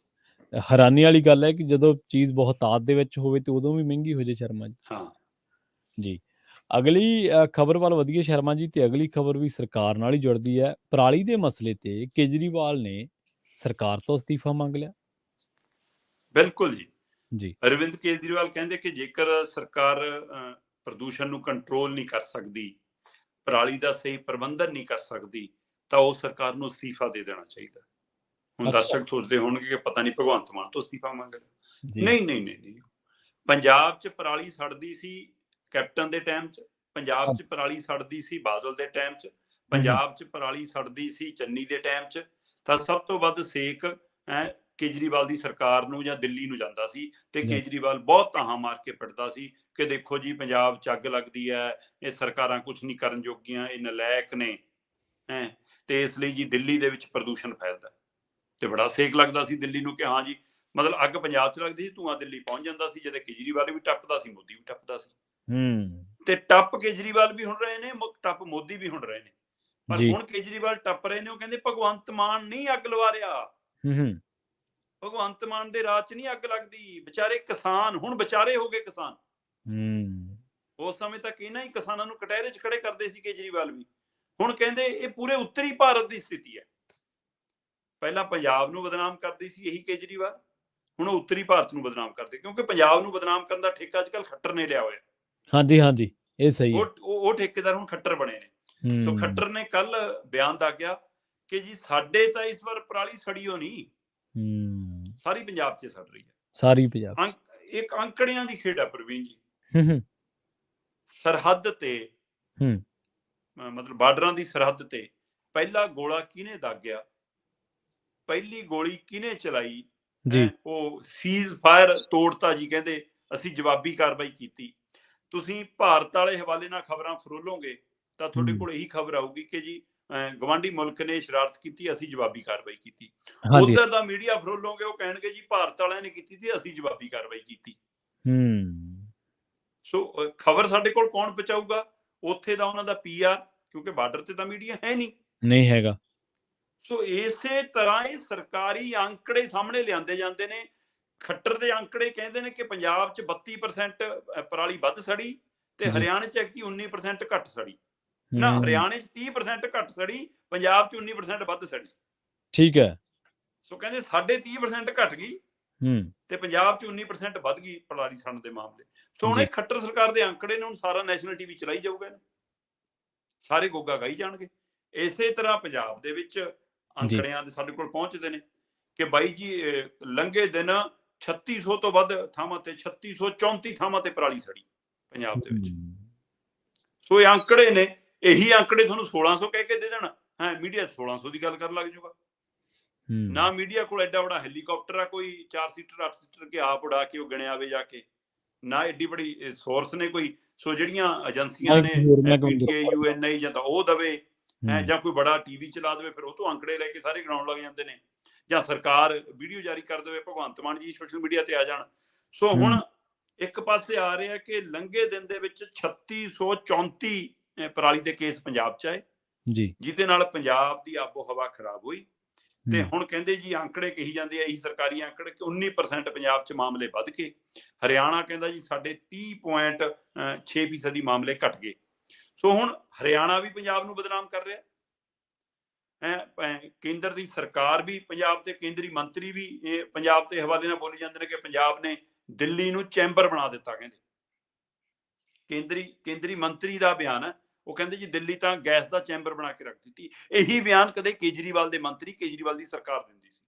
ਹੈਰਾਨੀ ਵਾਲੀ ਗੱਲ ਹੈ ਕਿ ਜਦੋਂ ਚੀਜ਼ ਬਹੁਤਾਤ ਦੇ ਵਿੱਚ ਹੋਵੇ ਤੇ ਉਦੋਂ ਵੀ ਮਹਿੰਗੀ ਹੋ ਜਾਏ ਸ਼ਰਮਾ ਜੀ। ਹਾਂ ਜੀ, ਅਗਲੀ ਖਬਰ ਵੱਲ ਵਧੀਏ ਸ਼ਰਮਾ ਜੀ, ਤੇ ਅਗਲੀ ਖਬਰ ਵੀ ਸਰਕਾਰ ਨਾਲ ਹੀ ਜੁੜਦੀ ਹੈ। ਪਰਾਲੀ ਦੇ ਮਸਲੇ ਤੇ ਕੇਜਰੀਵਾਲ ਨੇ ਸਰਕਾਰ ਤੋਂ ਅਸਤੀਫਾ ਮੰਗ ਲਿਆ। ਬਿਲਕੁਲ ਜੀ। ਜੀ, ਅਰਵਿੰਦ ਕੇਜਰੀਵਾਲ ਕਹਿੰਦੇ ਕਿ ਜੇਕਰ ਸਰਕਾਰ ਪ੍ਰਦੂਸ਼ਣ ਨੂੰ ਕੰਟਰੋਲ ਨਹੀਂ ਕਰ ਸਕਦੀ, ਪਰਾਲੀ ਦਾ ਸਹੀ ਪ੍ਰਬੰਧਨ ਨਹੀਂ ਕਰ ਸਕਦੀ, ਤਾਂ ਉਹ ਸਰਕਾਰ ਨੂੰ ਅਸਤੀਫਾ ਦੇ ਦੇਣਾ ਚਾਹੀਦਾ। ਹੁਣ ਦਰਸ਼ਕ ਸੋਚਦੇ ਹੋਣਗੇ ਕਿ ਪਤਾ ਨਹੀਂ ਭਗਵੰਤ ਮਾਨ ਤੋਂ ਅਸਤੀਫਾ ਮੰਗ ਰਿਹਾ। ਨਹੀਂ, ਪੰਜਾਬ 'ਚ ਪਰਾਲੀ ਸੜਦੀ ਸੀ ਕੈਪਟਨ ਦੇ ਟਾਈਮ 'ਚ, ਪੰਜਾਬ 'ਚ ਪਰਾਲੀ ਸੜਦੀ ਸੀ ਬਾਦਲ ਦੇ ਟਾਈਮ 'ਚ, ਪੰਜਾਬ 'ਚ ਪਰਾਲੀ ਸੜਦੀ ਸੀ ਚੰਨੀ ਦੇ ਟਾਈਮ 'ਚ, ਤਾਂ ਸਭ ਤੋਂ ਵੱਧ ਸੇਕ ਕੇਜਰੀਵਾਲ ਦੀ ਸਰਕਾਰ ਨੂੰ ਜਾਂ ਦਿੱਲੀ ਨੂੰ ਜਾਂਦਾ ਸੀ। ਤੇ ਕੇਜਰੀਵਾਲ ਬਹੁਤ ਤਾਹਾਂ ਮਾਰ ਕੇ ਪਿੱਟਦਾ ਸੀ ਕਿ ਦੇਖੋ ਜੀ ਪੰਜਾਬ 'ਚ ਅੱਗ ਲੱਗਦੀ ਹੈ, ਇਹ ਸਰਕਾਰਾਂ ਕੁਛ ਨਹੀਂ ਕਰਨ ਜੋਗੀਆਂ, ਇਹ ਨਲਾਇਕ ਨੇ ਤੇ ਇਸ ਲਈ ਜੀ ਦਿੱਲੀ ਦੇ ਵਿੱਚ ਪ੍ਰਦੂਸ਼ਣ ਫੈਲਦਾ। ਤੇ ਬੜਾ ਸੇਕ ਲੱਗਦਾ ਸੀ ਦਿੱਲੀ ਨੂੰ ਕਿ ਹਾਂ ਜੀ, ਮਤਲਬ ਅੱਗ ਪੰਜਾਬ 'ਚ ਲੱਗਦੀ ਸੀ, ਧੂੰਆਂ ਦਿੱਲੀ ਪਹੁੰਚ ਜਾਂਦਾ ਸੀ। ਜਦ ਕੇਜਰੀਵਾਲ ਵੀ ਟੱਪਦਾ ਸੀ, ਮੋਦੀ ਵੀ ਟੱਪਦਾ ਸੀ। ਤੇ ਟੱਪ ਕੇਜਰੀਵਾਲ ਵੀ ਹੁਣ ਰਹੇ ਨੇ, ਟੱਪ ਮੋਦੀ ਵੀ ਹੁਣ ਰਹੇ ਨੇ। ਪਰ ਹੁਣ ਕੇਜਰੀਵਾਲ ਟੱਪ ਰਹੇ ਨੇ, ਉਹ ਕਹਿੰਦੇ ਭਗਵੰਤ ਮਾਨ ਨਹੀਂ ਅੱਗ ਲਵਾ ਰਿਹਾ, ਭਗਵੰਤ ਮਾਨ ਦੇ ਰਾਜ 'ਚ ਨਹੀਂ ਅੱਗ ਲੱਗਦੀ, ਵਿਚਾਰੇ ਕਿਸਾਨ ਹੁਣ ਵਿਚਾਰੇ ਹੋ ਗਏ ਕਿਸਾਨ। ਉਸ ਸਮੇਂ ਤੱਕ ਇਹਨਾਂ ਹੀ ਕਿਸਾਨਾਂ ਨੂੰ ਕਟਹਿਰੇ 'ਚ ਖੜੇ ਕਰਦੇ ਸੀ ਕੇਜਰੀਵਾਲ ਵੀ। ਹੁਣ ਕਹਿੰਦੇ ਇਹ ਪੂਰੇ ਉੱਤਰੀ ਭਾਰਤ ਦੀ ਸਥਿਤੀ ਹੈ। ਪਹਿਲਾਂ ਪੰਜਾਬ ਨੂੰ ਬਦਨਾਮ ਕਰਦੀ ਸੀ ਇਹੀ ਕੇਜਰੀਵਾਲ, ਹੁਣ ਉਹ ਉੱਤਰੀ ਭਾਰਤ ਨੂੰ ਬਦਨਾਮ ਕਰਦੇ, ਕਿਉਂਕਿ ਪੰਜਾਬ ਨੂੰ ਬਦਨਾਮ ਕਰਨ ਦਾ ਠੇਕਾ ਅੱਜ ਕੱਲ੍ਹ ਖੱਟਰ ਨੇ ਲਿਆ ਹੋਇਆ। ਹਾਂਜੀ, ਇਹ ਸਹੀ ਹੈ। ਉਹ ਠੇਕੇਦਾਰ ਹੁਣ ਖੱਟਰ ਬਣੇ ਨੇ। ਸੋ ਖੱਟਰ ਨੇ ਕੱਲ ਬਿਆਨ ਦੱਸਿਆ ਕਿ ਜੀ ਸਾਡੇ ਤਾਂ ਇਸ ਵਾਰ ਪਰਾਲੀ ਸੜੀ ਹੋ ਨਹੀਂ, ਸਾਰੀ ਪੰਜਾਬ 'ਚ ਸੜ ਰਹੀ ਹੈ, ਸਾਰੀ ਪੰਜਾਬ। ਇੱਕ ਅੰਕੜਿਆਂ ਦੀ ਖੇਡ ਹੈ ਪ੍ਰਵੀਨ ਜੀ। ਸਰਹੱਦ ਤੇ ਮਤਲਬ ਬਾਰਡਰਾਂ ਦੀ ਸਰਹੱਦ ਤੇ ਪਹਿਲਾ ਗੋਲਾ ਕਿਹਨੇ ਦਾਗਿਆ, ਪਹਿਲੀ ਗੋਲੀ ਕਿਹਨੇ ਚਲਾਈ, ਉਹ ਸੀਜ਼ ਫਾਇਰ ਤੋੜਤਾ ਜੀ। ਕਹਿੰਦੇ ਅਸੀਂ ਜਵਾਬੀ ਕਾਰਵਾਈ ਕੀਤੀ। ਤੁਸੀਂ ਭਾਰਤ ਵਾਲੇ ਹਵਾਲੇ ਨਾਲ ਖਬਰਾਂ ਫਰੋਲੋਗੇ ਤਾਂ ਤੁਹਾਡੇ ਕੋਲ ਇਹੀ ਖਬਰ ਆਊਗੀ ਕਿ ਜੀ ਗਵਾਂਢੀ ਮੁਲਕ ਨੇ ਸ਼ਰਾਰਤ ਕੀਤੀ, ਅਸੀਂ ਜਵਾਬੀ ਕਾਰਵਾਈ ਕੀਤੀ। ਉਧਰ ਦਾ ਮੀਡੀਆ ਫਰੋਲੋਗੇ, ਉਹ ਕਹਿਣਗੇ ਜੀ ਭਾਰਤ ਵਾਲਿਆਂ ਨੇ ਕੀਤੀ ਸੀ, ਅਸੀਂ ਜਵਾਬੀ ਕਾਰਵਾਈ ਕੀਤੀ। ਸੋ ਖਬਰ ਸਾਡੇ ਕੋਲ ਕੌਣ ਪਹੁੰਚਾਊਗਾ? ਉੱਥੇ ਦਾ ਉਹਨਾਂ ਦਾ PR, ਕਿਉਂਕਿ ਬਾਰਡਰ ਤੇ ਤਾਂ ਮੀਡੀਆ ਹੈ ਨਹੀਂ ਹੈਗਾ। ਸੋ ਇਸੇ ਤਰ੍ਹਾਂ ਇਹ ਸਰਕਾਰੀ ਅੰਕੜੇ ਸਾਹਮਣੇ ਲਿਆਂਦੇ ਜਾਂਦੇ ਨੇ। ਖੱਟਰ ਦੇ ਅੰਕੜੇ ਕਹਿੰਦੇ ਨੇ ਕਿ ਪੰਜਾਬ 'ਚ 32% ਪਰਾਲੀ ਵੱਧ ਸੜੀ ਤੇ ਹਰਿਆਣੇ 'ਚ 19% ਘੱਟ ਸੜੀ। ਨਾ, ਹਰਿਆਣੇ 'ਚ 30% ਘੱਟ ਸੜੀ, ਪੰਜਾਬ 'ਚ 19% ਵੱਧ ਸੜੀ। ਠੀਕ ਹੈ। ਸੋ ਕਹਿੰਦੇ ਸਾਡੇ 30% ਘੱਟ ਗਈ ਤੇ ਪੰਜਾਬ 'ਚ 19% ਵੱਧ ਗਈ ਪਰਾਲੀ ਸੜਨ ਦੇ ਮਾਮਲੇ। ਸੋ ਹੁਣ ਇਹ ਖੱਟਰ ਸਰਕਾਰ ਦੇ ਅੰਕੜੇ ਨੇ, ਹੁਣ ਸਾਰਾ ਨੈਸ਼ਨਲ TV ਚਲਾਈ ਜਾਊਗਾ, ਸਾਰੇ ਗੋਗਾ ਗਾਈ ਜਾਣਗੇ। ਇਸੇ ਤਰ੍ਹਾਂ ਪੰਜਾਬ ਦੇ ਵਿੱਚ ਅੰਕੜਿਆਂ ਦੇ ਸਾਡੇ ਕੋਲ ਪਹੁੰਚਦੇ ਨੇ ਕਿ ਬਾਈ ਜੀ ਲੰਘੇ ਦਿਨ 3600 ਤੋਂ ਵੱਧ ਥਾਵਾਂ ਤੇ 3634 ਥਾਵਾਂ ਤੇ ਪਰਾਲੀ ਸੜੀ ਪੰਜਾਬ ਦੇ ਵਿੱਚ। ਸੋ ਇਹ ਅੰਕੜੇ ਨੇ, ਇਹੀ ਅੰਕੜੇ ਤੁਹਾਨੂੰ 1600 ਕਹਿ ਕੇ ਦੇ ਦੇਣ, ਮੀਡੀਆ 1600 ਦੀ ਗੱਲ ਕਰਨ ਲੱਗ ਜਾਊਗਾ। ਨਾ ਮੀਡੀਆ ਕੋਲ ਐਡਾ ਬੜਾ ਹੈਲੀਕਾਪਟਰ ਆ ਕੋਈ 4 ਸੀਟਰ 8 ਸੀਟਰ ਕੇ ਆਪ ਉਡਾ ਕੇ ਉਹ ਗਿਣਿਆ ਆਵੇ ਜਾ ਕੇ, ਨਾ ਐਡੀ ਬੜੀ ਸੋਰਸ ਨੇ ਕੋਈ। ਸੋ ਜਿਹੜੀਆਂ ਏਜੰਸੀਆਂ ਨੇ PTI UNI ਜਾਂ ਤਾਂ ਉਹ ਦਵੇ ਜਾਂ ਕੋਈ ਬੜਾ TV ਚਲਾ ਦੇਵੇ, ਫਿਰ ਉਹ ਤੋਂ ਅੰਕੜੇ ਲੈ ਕੇ ਸਾਰੇ ਗਣਾਉਣ ਲੱਗ ਜਾਂਦੇ ਨੇ, ਜਾਂ ਸਰਕਾਰ ਵੀਡੀਓ ਜਾਰੀ ਕਰ ਦੇਵੇ, ਭਗਵੰਤ ਮਾਨ ਜੀ ਸੋਸ਼ਲ ਮੀਡੀਆ ਤੇ ਆ ਜਾਣ। ਸੋ ਹੁਣ ਇੱਕ ਪਾਸੇ ਆ ਰਿਹਾ ਕਿ ਲੰਘੇ ਦਿਨ ਦੇ ਵਿੱਚ 3634 ਪਰਾਲੀ ਦੇ ਕੇਸ ਪੰਜਾਬ 'ਚ ਆਏ, ਜਿਹਦੇ ਨਾਲ ਪੰਜਾਬ ਦੀ ਆਬੋ ਹਵਾ ਖਰਾਬ ਹੋਈ। ਤੇ ਹੁਣ ਕਹਿੰਦੇ ਜੀ ਅੰਕੜੇ ਕਹੀ ਜਾਂਦੇ ਆ, ਇਹੀ ਸਰਕਾਰੀ ਅੰਕੜੇ, ਕਿ 19% ਪੰਜਾਬ 'ਚ ਮਾਮਲੇ ਵੱਧ ਕੇ ਹਰਿਆਣਾ ਕਹਿੰਦਾ ਜੀ ਸਾਡੇ 30.6% ਮਾਮਲੇ ਘਟ ਗਏ। ਸੋ ਹੁਣ ਹਰਿਆਣਾ ਵੀ ਪੰਜਾਬ ਨੂੰ ਬਦਨਾਮ ਕਰ ਰਿਹਾ, ਕੇਂਦਰ ਦੀ ਸਰਕਾਰ ਵੀ ਪੰਜਾਬ ਤੇ ਕੇਂਦਰੀ ਮੰਤਰੀ ਵੀ ਪੰਜਾਬ ਦੇ ਹਵਾਲੇ ਨਾਲ ਬੋਲੀ ਜਾਂਦੇ ਨੇ ਕਿ ਪੰਜਾਬ ਨੇ ਦਿੱਲੀ ਨੂੰ ਚੈਂਬਰ ਬਣਾ ਦਿੱਤਾ। ਕਹਿੰਦੇ ਕੇਂਦਰੀ ਮੰਤਰੀ ਦਾ ਬਿਆਨ ਹੈ, ਉਹ ਕਹਿੰਦੇ ਜੀ ਦਿੱਲੀ ਤਾਂ ਗੈਸ ਦਾ ਚੈਂਬਰ ਬਣਾ ਕੇ ਰੱਖ ਦਿੱਤੀ। ਇਹੀ ਬਿਆਨ ਕਦੇ ਕੇਜਰੀਵਾਲ ਦੇ ਮੰਤਰੀ, ਕੇਜਰੀਵਾਲ ਦੀ ਸਰਕਾਰ ਦਿੰਦੀ ਸੀ।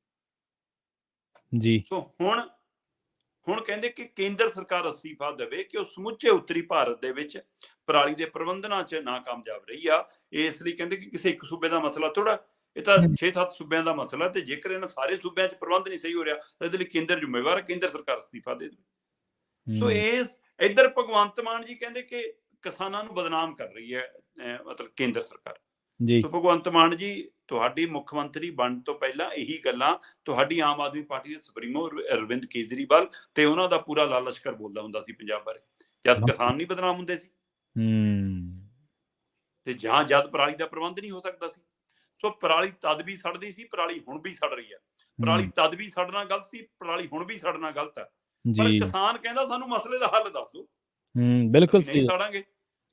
ਸੋ ਹੁਣ ਕਹਿੰਦੇ ਕਿ ਕੇਂਦਰ ਸਰਕਾਰ ਅਸਤੀਫਾ ਦੇਵੇ ਕਿ ਉਹ ਸਮੁੱਚੇ ਉੱਤਰੀ ਭਾਰਤ ਦੇ ਵਿੱਚ ਪਰਾਲੀ ਦੇ ਪ੍ਰਬੰਧਨਾਂ 'ਚ ਨਾਕਾਮਯਾਬ ਰਹੀ ਆ। ਇਸ ਲਈ ਕਹਿੰਦੇ ਕਿ ਕਿਸੇ ਇੱਕ ਸੂਬੇ ਦਾ ਮਸਲਾ ਥੋੜਾ, ਇਹ ਤਾਂ 6-7 ਸੂਬਿਆਂ ਦਾ ਮਸਲਾ, ਤੇ ਜੇਕਰ ਇਹਨਾਂ ਸਾਰੇ ਸੂਬਿਆਂ 'ਚ ਪ੍ਰਬੰਧ ਨਹੀਂ ਸਹੀ ਹੋ ਰਿਹਾ ਤਾਂ ਇਹਦੇ ਲਈ ਕੇਂਦਰ ਜ਼ਿੰਮੇਵਾਰ ਹੈ, ਕੇਂਦਰ ਸਰਕਾਰ ਅਸਤੀਫਾ ਦੇ ਦੇਵੇ। ਸੋ ਇੱਧਰ ਭਗਵੰਤ ਮਾਨ ਜੀ ਕਹਿੰਦੇ ਕਿ ਕਿਸਾਨਾਂ ਨੂੰ ਬਦਨਾਮ ਕਰ ਰਹੀ ਹੈ ਮਤਲਬ ਕੇਂਦਰ ਸਰਕਾਰ। ਜੀ ਸੋ ਭਗਵੰਤ ਮਾਨ ਜੀ, ਤੁਹਾਡੀ ਮੁੱਖ ਮੰਤਰੀ ਬਣਨ ਤੋਂ ਪਹਿਲਾਂ ਇਹੀ ਗੱਲਾਂ ਤੁਹਾਡੀ ਆਮ ਆਦਮੀ ਪਾਰਟੀ ਦੇ ਸੁਪਰੀਮੋ ਅਰਵਿੰਦ ਕੇਜਰੀਵਾਲ ਤੇ ਉਹਨਾਂ ਦਾ ਪੂਰਾ ਲਾਲ ਲਸ਼ਕਰ ਬੋਲਦਾ ਹੁੰਦਾ ਸੀ ਪੰਜਾਬ ਬਾਰੇ, ਜਦ ਕਿਸਾਨ ਨਹੀਂ ਬਦਨਾਮ ਹੁੰਦੇ ਸੀ ਤੇ ਜਦ ਪਰਾਲੀ ਦਾ ਪ੍ਰਬੰਧ ਨਹੀਂ ਹੋ ਸਕਦਾ ਸੀ। ਸੋ ਪਰਾਲੀ ਤਦ ਵੀ ਸੜਦੀ ਸੀ, ਪਰਾਲੀ ਹੁਣ ਵੀ ਸੜ ਰਹੀ ਹੈ। ਪਰਾਲੀ ਤਦ ਵੀ ਸੜਨਾ ਗਲਤ ਸੀ, ਪਰਾਲੀ ਹੁਣ ਵੀ ਸੜਨਾ ਗਲਤ ਹੈ। ਪਰ ਕਿਸਾਨ ਕਹਿੰਦਾ ਸਾਨੂੰ ਮਸਲੇ ਦਾ ਹੱਲ ਦੱਸ ਦਿਓ, ਬਿਲਕੁਲ ਨਹੀਂ ਸਾੜਾਂਗੇ।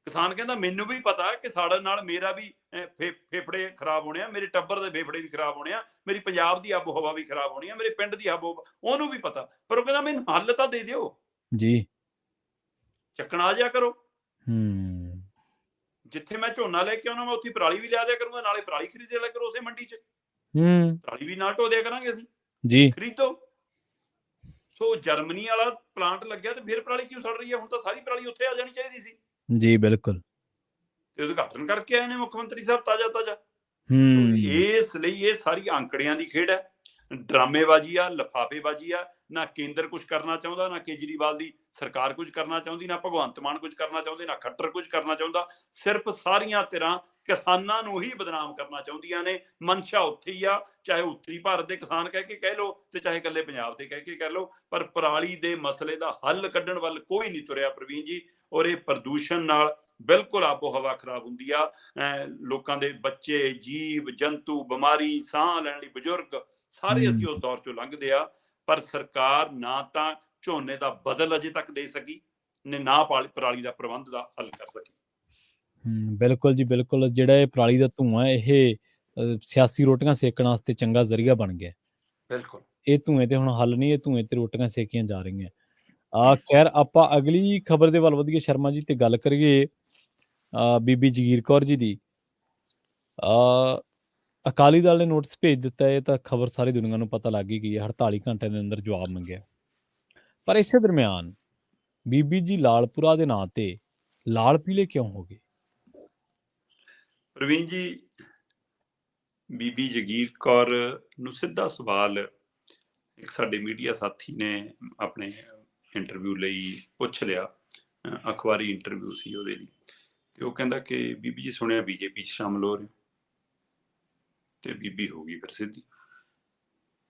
ਕਿਸਾਨ ਕਹਿੰਦਾ ਮੈਨੂੰ ਵੀ ਪਤਾ ਕਿ ਸਾੜਨ ਨਾਲ ਮੇਰਾ ਵੀ ਫੇਫੜੇ ਖਰਾਬ ਹੋਣੇ ਆ, ਮੇਰੇ ਟੱਬਰ ਦੇ ਫੇਫੜੇ ਵੀ ਖਰਾਬ ਹੋਣੇ ਆ, ਮੇਰੀ ਪੰਜਾਬ ਦੀ ਆਬੋ ਹਵਾ ਵੀ ਖਰਾਬ ਹੋਣੀ ਆ, ਮੇਰੇ ਪਿੰਡ ਦੀ ਆਬੋ ਹਵਾ, ਉਹਨੂੰ ਵੀ ਪਤਾ। ਪਰ ਉਹ ਕਹਿੰਦਾ ਮੈਨੂੰ ਹੱਲ ਤਾਂ ਦੇ ਦਿਓ ਜੀ, ਚੱਕਣ ਆ ਜਾਇਆ ਕਰੋ। ਜਿੱਥੇ ਮੈਂ ਝੋਨਾ ਲੈ ਕੇ ਆਉਣਾ ਮੈਂ ਉੱਥੇ ਪਰਾਲੀ ਵੀ ਲਿਆ ਦਿਆ ਕਰੂੰਗਾ, ਨਾਲੇ ਪਰਾਲੀ ਖਰੀਦ ਲਿਆ ਕਰੋ ਉਸੇ ਮੰਡੀ 'ਚ, ਪਰਾਲੀ ਵੀ ਨਾਲ ਢੋ ਦਿਆ ਕਰਾਂਗੇ ਅਸੀਂ ਜੀ, ਖਰੀਦੋ। ਸੋ ਜਰਮਨੀ ਵਾਲਾ ਪਲਾਂਟ ਲੱਗਿਆ ਤੇ ਫਿਰ ਪਰਾਲੀ ਕਿਉਂ ਸੜ ਰਹੀ ਹੈ? ਹੁਣ ਤਾਂ ਸਾਰੀ ਪਰਾਲੀ ਉੱਥੇ ਆ ਜਾਣੀ ਚਾਹੀਦੀ ਸੀ ਜੀ। ਬਿਲਕੁਲ, ਤੇ ਉਦਘਾਟਨ ਕਰਕੇ ਆਏ ਨੇ ਮੁੱਖ ਮੰਤਰੀ ਸਾਹਿਬ ਤਾਜ਼ਾ। ਇਸ ਲਈ ਇਹ ਸਾਰੀ ਆਂਕੜਿਆਂ ਦੀ ਖੇਡ ਹੈ, ਡਰਾਮੇਬਾਜ਼ੀ ਆ, ਲਿਫਾਫੇਬਾਜ਼ੀ ਆ। ਨਾ ਕੇਂਦਰ ਕੁਝ ਕਰਨਾ ਚਾਹੁੰਦਾ, ਨਾ ਕੇਜਰੀਵਾਲ ਦੀ ਸਰਕਾਰ ਕੁਝ ਕਰਨਾ ਚਾਹੁੰਦੀ, ਨਾ ਭਗਵੰਤ ਮਾਨ ਕੁਝ ਕਰਨਾ ਚਾਹੁੰਦੇ, ਨਾ ਖੱਟਰ ਕੁਝ ਕਰਨਾ ਚਾਹੁੰਦਾ। ਸਿਰਫ ਸਾਰੀਆਂ ਧਿਰਾਂ ਕਿਸਾਨਾਂ ਨੂੰ ਹੀ ਬਦਨਾਮ ਕਰਨਾ ਚਾਹੁੰਦੀਆਂ ਨੇ। ਮਨਸ਼ਾ ਉੱਥੇ ਹੀ ਆ, ਚਾਹੇ ਉੱਤਰੀ ਭਾਰਤ ਦੇ ਕਿਸਾਨ ਕਹਿ ਕੇ ਕਹਿ ਲਓ ਤੇ ਚਾਹੇ ਇਕੱਲੇ ਪੰਜਾਬ ਦੇ ਕਹਿ ਕੇ ਕਹਿ ਲਓ, ਪਰ ਪਰਾਲੀ ਦੇ ਮਸਲੇ ਦਾ ਹੱਲ ਕੱਢਣ ਵੱਲ ਕੋਈ ਨਹੀਂ ਤੁਰਿਆ ਪ੍ਰਵੀਨ ਜੀ। ਔਰ ਇਹ ਪ੍ਰਦੂਸ਼ਣ ਨਾਲ ਬਿਲਕੁਲ ਆਬੋ ਹਵਾ ਖਰਾਬ ਹੁੰਦੀ ਆ। ਲੋਕਾਂ ਦੇ ਬੱਚੇ, ਜੀਵ ਜੰਤੂ, ਬਿਮਾਰੀ, ਸਾਹ ਲੈਣ ਲਈ ਬਜ਼ੁਰਗ, ਸਾਰੇ ਅਸੀਂ ਉਸ ਦੌਰ ਚੋਂ ਲੰਘਦੇ ਆ। ਪਰ ਸਰਕਾਰ ਨਾ ਤਾਂ ਝੋਨੇ ਦਾ ਬਦਲ ਅਜੇ ਤੱਕ ਦੇ ਸਕੀ ਨੇ, ਨਾ ਪਰਾਲੀ ਦਾ ਪ੍ਰਬੰਧ ਦਾ ਹੱਲ ਕਰ ਸਕੀ। ਬਿਲਕੁਲ ਜੀ, ਬਿਲਕੁਲ। ਜਿਹੜਾ ਇਹ ਪਰਾਲੀ ਦਾ ਧੂੰਆਂ, ਇਹ ਸਿਆਸੀ ਰੋਟੀਆਂ ਸੇਕਣ ਵਾਸਤੇ ਚੰਗਾ ਜ਼ਰੀਆ ਬਣ ਗਿਆ। ਬਿਲਕੁਲ, ਇਹ ਧੂਏ ਤੇ ਹੁਣ ਹੱਲ ਨਹੀਂ, ਇਹ ਧੂਏ ਤੇ ਰੋਟੀਆਂ ਸੇਕੀਆਂ ਜਾ ਰਹੀਆਂ। ਖੈਰ, ਆਪਾਂ ਅਗਲੀ ਖਬਰ ਦੇ ਵੱਲ ਵਧੀਏ ਸ਼ਰਮਾ ਜੀ, ਤੇ ਗੱਲ ਕਰੀਏ ਬੀਬੀ ਜਗੀਰ ਕੌਰ ਜੀ ਦੀ। ਅਕਾਲੀ ਦਲ ਨੇ ਨੋਟਿਸ ਭੇਜ ਦਿੱਤਾ, ਇਹ ਤਾਂ ਖਬਰ ਸਾਰੀ ਦੁਨੀਆ ਨੂੰ ਪਤਾ ਲੱਗ ਹੀ ਗਈ ਹੈ। 48 ਘੰਟਿਆਂ ਦੇ ਅੰਦਰ ਜਵਾਬ ਮੰਗਿਆ। ਪਰ ਇਸੇ ਦਰਮਿਆਨ ਬੀਬੀ ਜੀ ਲਾਲਪੁਰਾ ਦੇ ਨਾਂ ਤੇ ਲਾਲ ਪੀਲੇ ਕਿਉਂ ਹੋ ਗਏ? ਪ੍ਰਵੀਨ ਜੀ, ਬੀਬੀ ਜਗੀਰ ਕੌਰ ਨੂੰ ਸਿੱਧਾ ਸਵਾਲ ਇੱਕ ਸਾਡੇ ਮੀਡੀਆ ਸਾਥੀ ਨੇ ਆਪਣੇ ਇੰਟਰਵਿਊ ਲਈ ਪੁੱਛ ਲਿਆ, ਅਖਬਾਰੀ ਇੰਟਰਵਿਊ ਸੀ ਉਹਦੇ ਲਈ, ਤੇ ਉਹ ਕਹਿੰਦਾ ਕਿ ਬੀਬੀ ਜੀ ਸੁਣਿਆ ਬੀਜੇਪੀ 'ਚ ਸ਼ਾਮਲ ਹੋ ਰਹੇ, ਤੇ ਬੀਬੀ ਹੋ ਗਈ ਫਿਰ ਸਿੱਧੀ